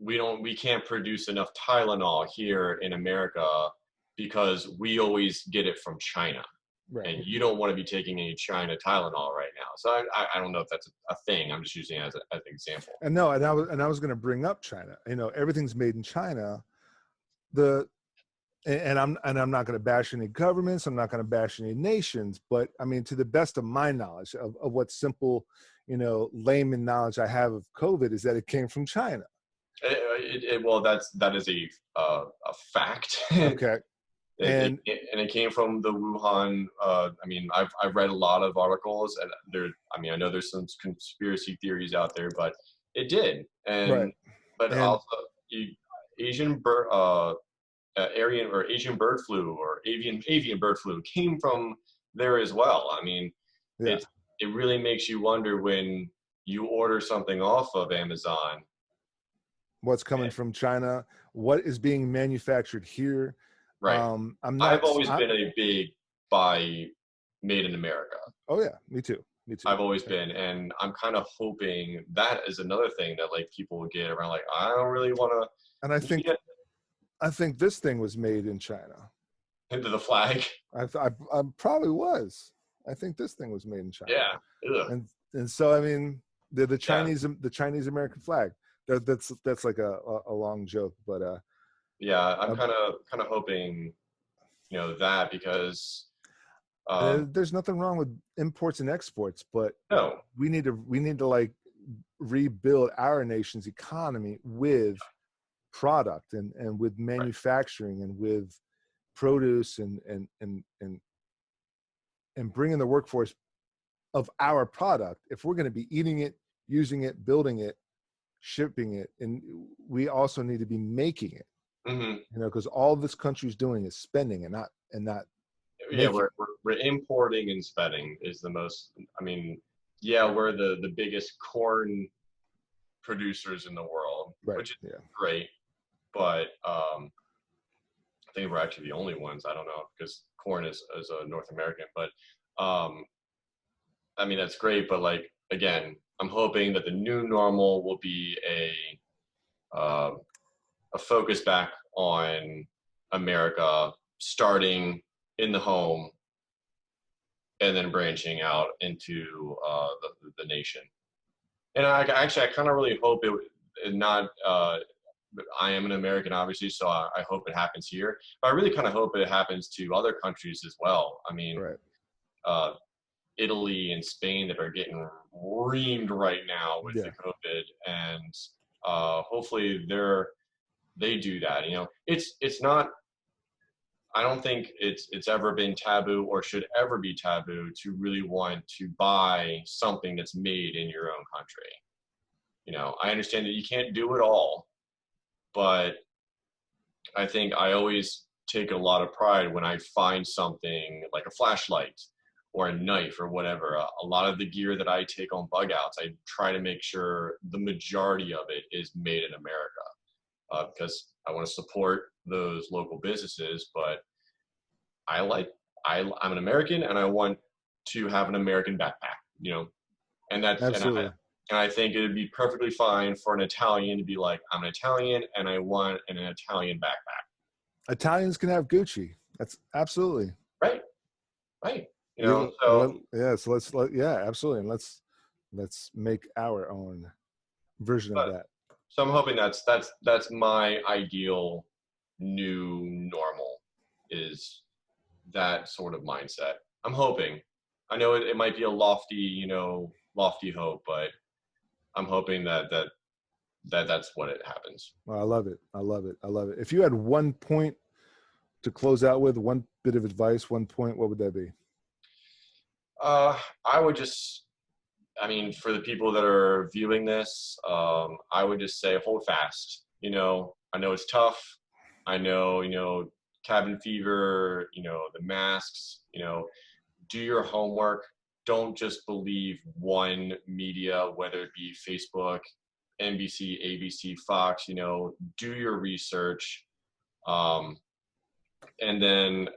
we can't produce enough Tylenol here in America because we always get it from China. Right. And you don't want to be taking any China Tylenol right now. So I don't know if that's a thing. I'm just using it as an example. And no, and I was going to bring up China. Everything's made in China. And I'm not going to bash any governments. I'm not going to bash any nations. But I mean, to the best of my knowledge of what simple, layman knowledge I have of COVID is that it came from China. Well, that is a fact. Okay. And it came from the Wuhan. I mean, I've read a lot of articles, and I know there's some conspiracy theories out there, but it did. And right. But also, Asian bird flu or avian bird flu came from there as well. I mean, yeah. It really makes you wonder when you order something off of Amazon. What's coming from China? What is being manufactured here? Right. I've always been a big buy made in America. Oh yeah, me too. I've always been, and I'm kind of hoping that is another thing that like people will get around. Like, I don't really want to. And I think this thing was made in China. Into the flag. I probably was. I think this thing was made in China. Yeah. Ugh. And so I mean the Chinese American flag. That's like a long joke, but yeah, I'm kind of hoping, that because there's nothing wrong with imports and exports, but no, we need to like rebuild our nation's economy with product and with manufacturing and with produce and bringing the workforce of our product. If we're going to be eating it, using it, building it, shipping it, and we also need to be making it. Mm-hmm. Because all this country's doing is spending and not. Yeah, we're importing and spending is the most. I mean, yeah, we're the biggest corn producers in the world, which is great. But I think we're actually the only ones. I don't know, because corn is a North American. But I mean, that's great. But like, again, I'm hoping that the new normal will be a focus back on America, starting in the home and then branching out into the nation. And I kind of really hope it not. I am an American, obviously, so I hope it happens here. But I really kind of hope it happens to other countries as well. I mean, Italy and Spain that are getting reamed right now with the COVID, and hopefully they do that. It's not. I don't think it's ever been taboo or should ever be taboo to really want to buy something that's made in your own country. I understand that you can't do it all, but I think I always take a lot of pride when I find something like a flashlight or a knife or whatever. A lot of the gear that I take on bug outs, I try to make sure the majority of it is made in America, because I want to support those local businesses, but I'm an American and I want to have an American backpack, and that's absolutely. And I think it would be perfectly fine for an Italian to be like, I'm an Italian and I want an Italian backpack. Italians can have Gucci. That's absolutely right. So absolutely. And let's make our own version of that. So I'm hoping that's my ideal new normal, is that sort of mindset. I'm hoping. I know it might be a lofty hope, but I'm hoping that's what it happens. Well, I love it. If you had one point to close out with, one bit of advice, one point, what would that be? I would just, for the people that are viewing this, I would just say hold fast. I know it's tough. I know, cabin fever, the masks, do your homework. Don't just believe one media, whether it be Facebook, NBC, ABC, Fox, you know, do your research. And then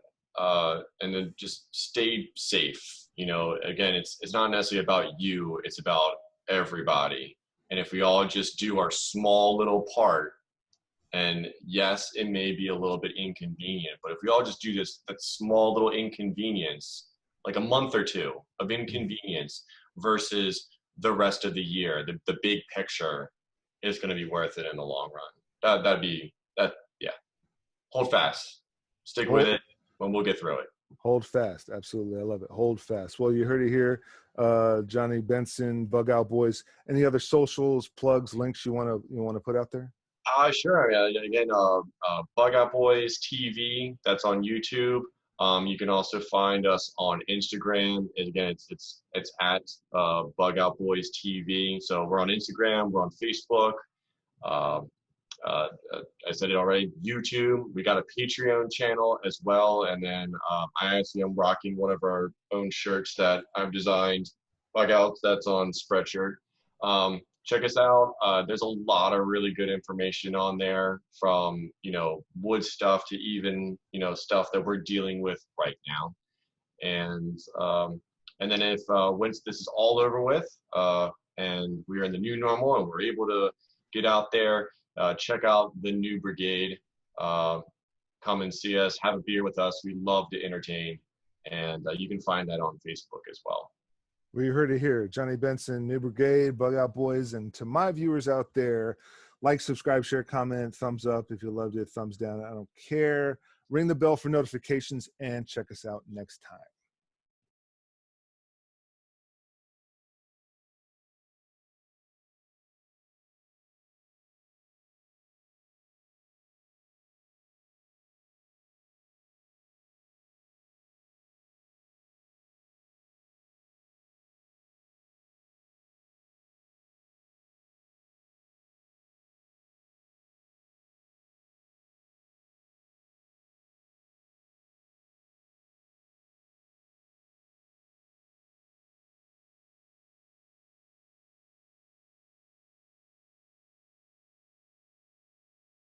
just stay safe. You know, again, it's not necessarily about you, it's about everybody. And if we all just do our small little part, and yes, it may be a little bit inconvenient, but if we all just do that small little inconvenience, like a month or two of inconvenience versus the rest of the year, the big picture is going to be worth it in the long run. That'd be that. Yeah. Hold fast. Stick with it, and we'll get through it. Hold fast. Absolutely. I love it. Hold fast. Well, you heard it here. Johnny Benson, Bug Out Boys. Any other socials, plugs, links you want to put out there? Sure. Again, Bug Out Boys TV. That's on YouTube. You can also find us on Instagram. And again, it's at Bug Out Boys TV. So we're on Instagram. We're on Facebook. I said it already. YouTube. We got a Patreon channel as well. And then I actually am rocking one of our own shirts that I've designed. Bug Out. That's on Spreadshirt. Check us out. There's a lot of really good information on there, from, you know, wood stuff to even, you know, stuff that we're dealing with right now. And then if once this is all over with, and we're in the new normal and we're able to get out there, check out the New Brigade. Come and see us, have a beer with us. We love to entertain, and you can find that on Facebook as well. Well, you heard it here. Johnny Benson, New Brigade, Bug Out Boys. And to my viewers out there, like, subscribe, share, comment, thumbs up if you loved it, thumbs down. I don't care. Ring the bell for notifications, and check us out next time.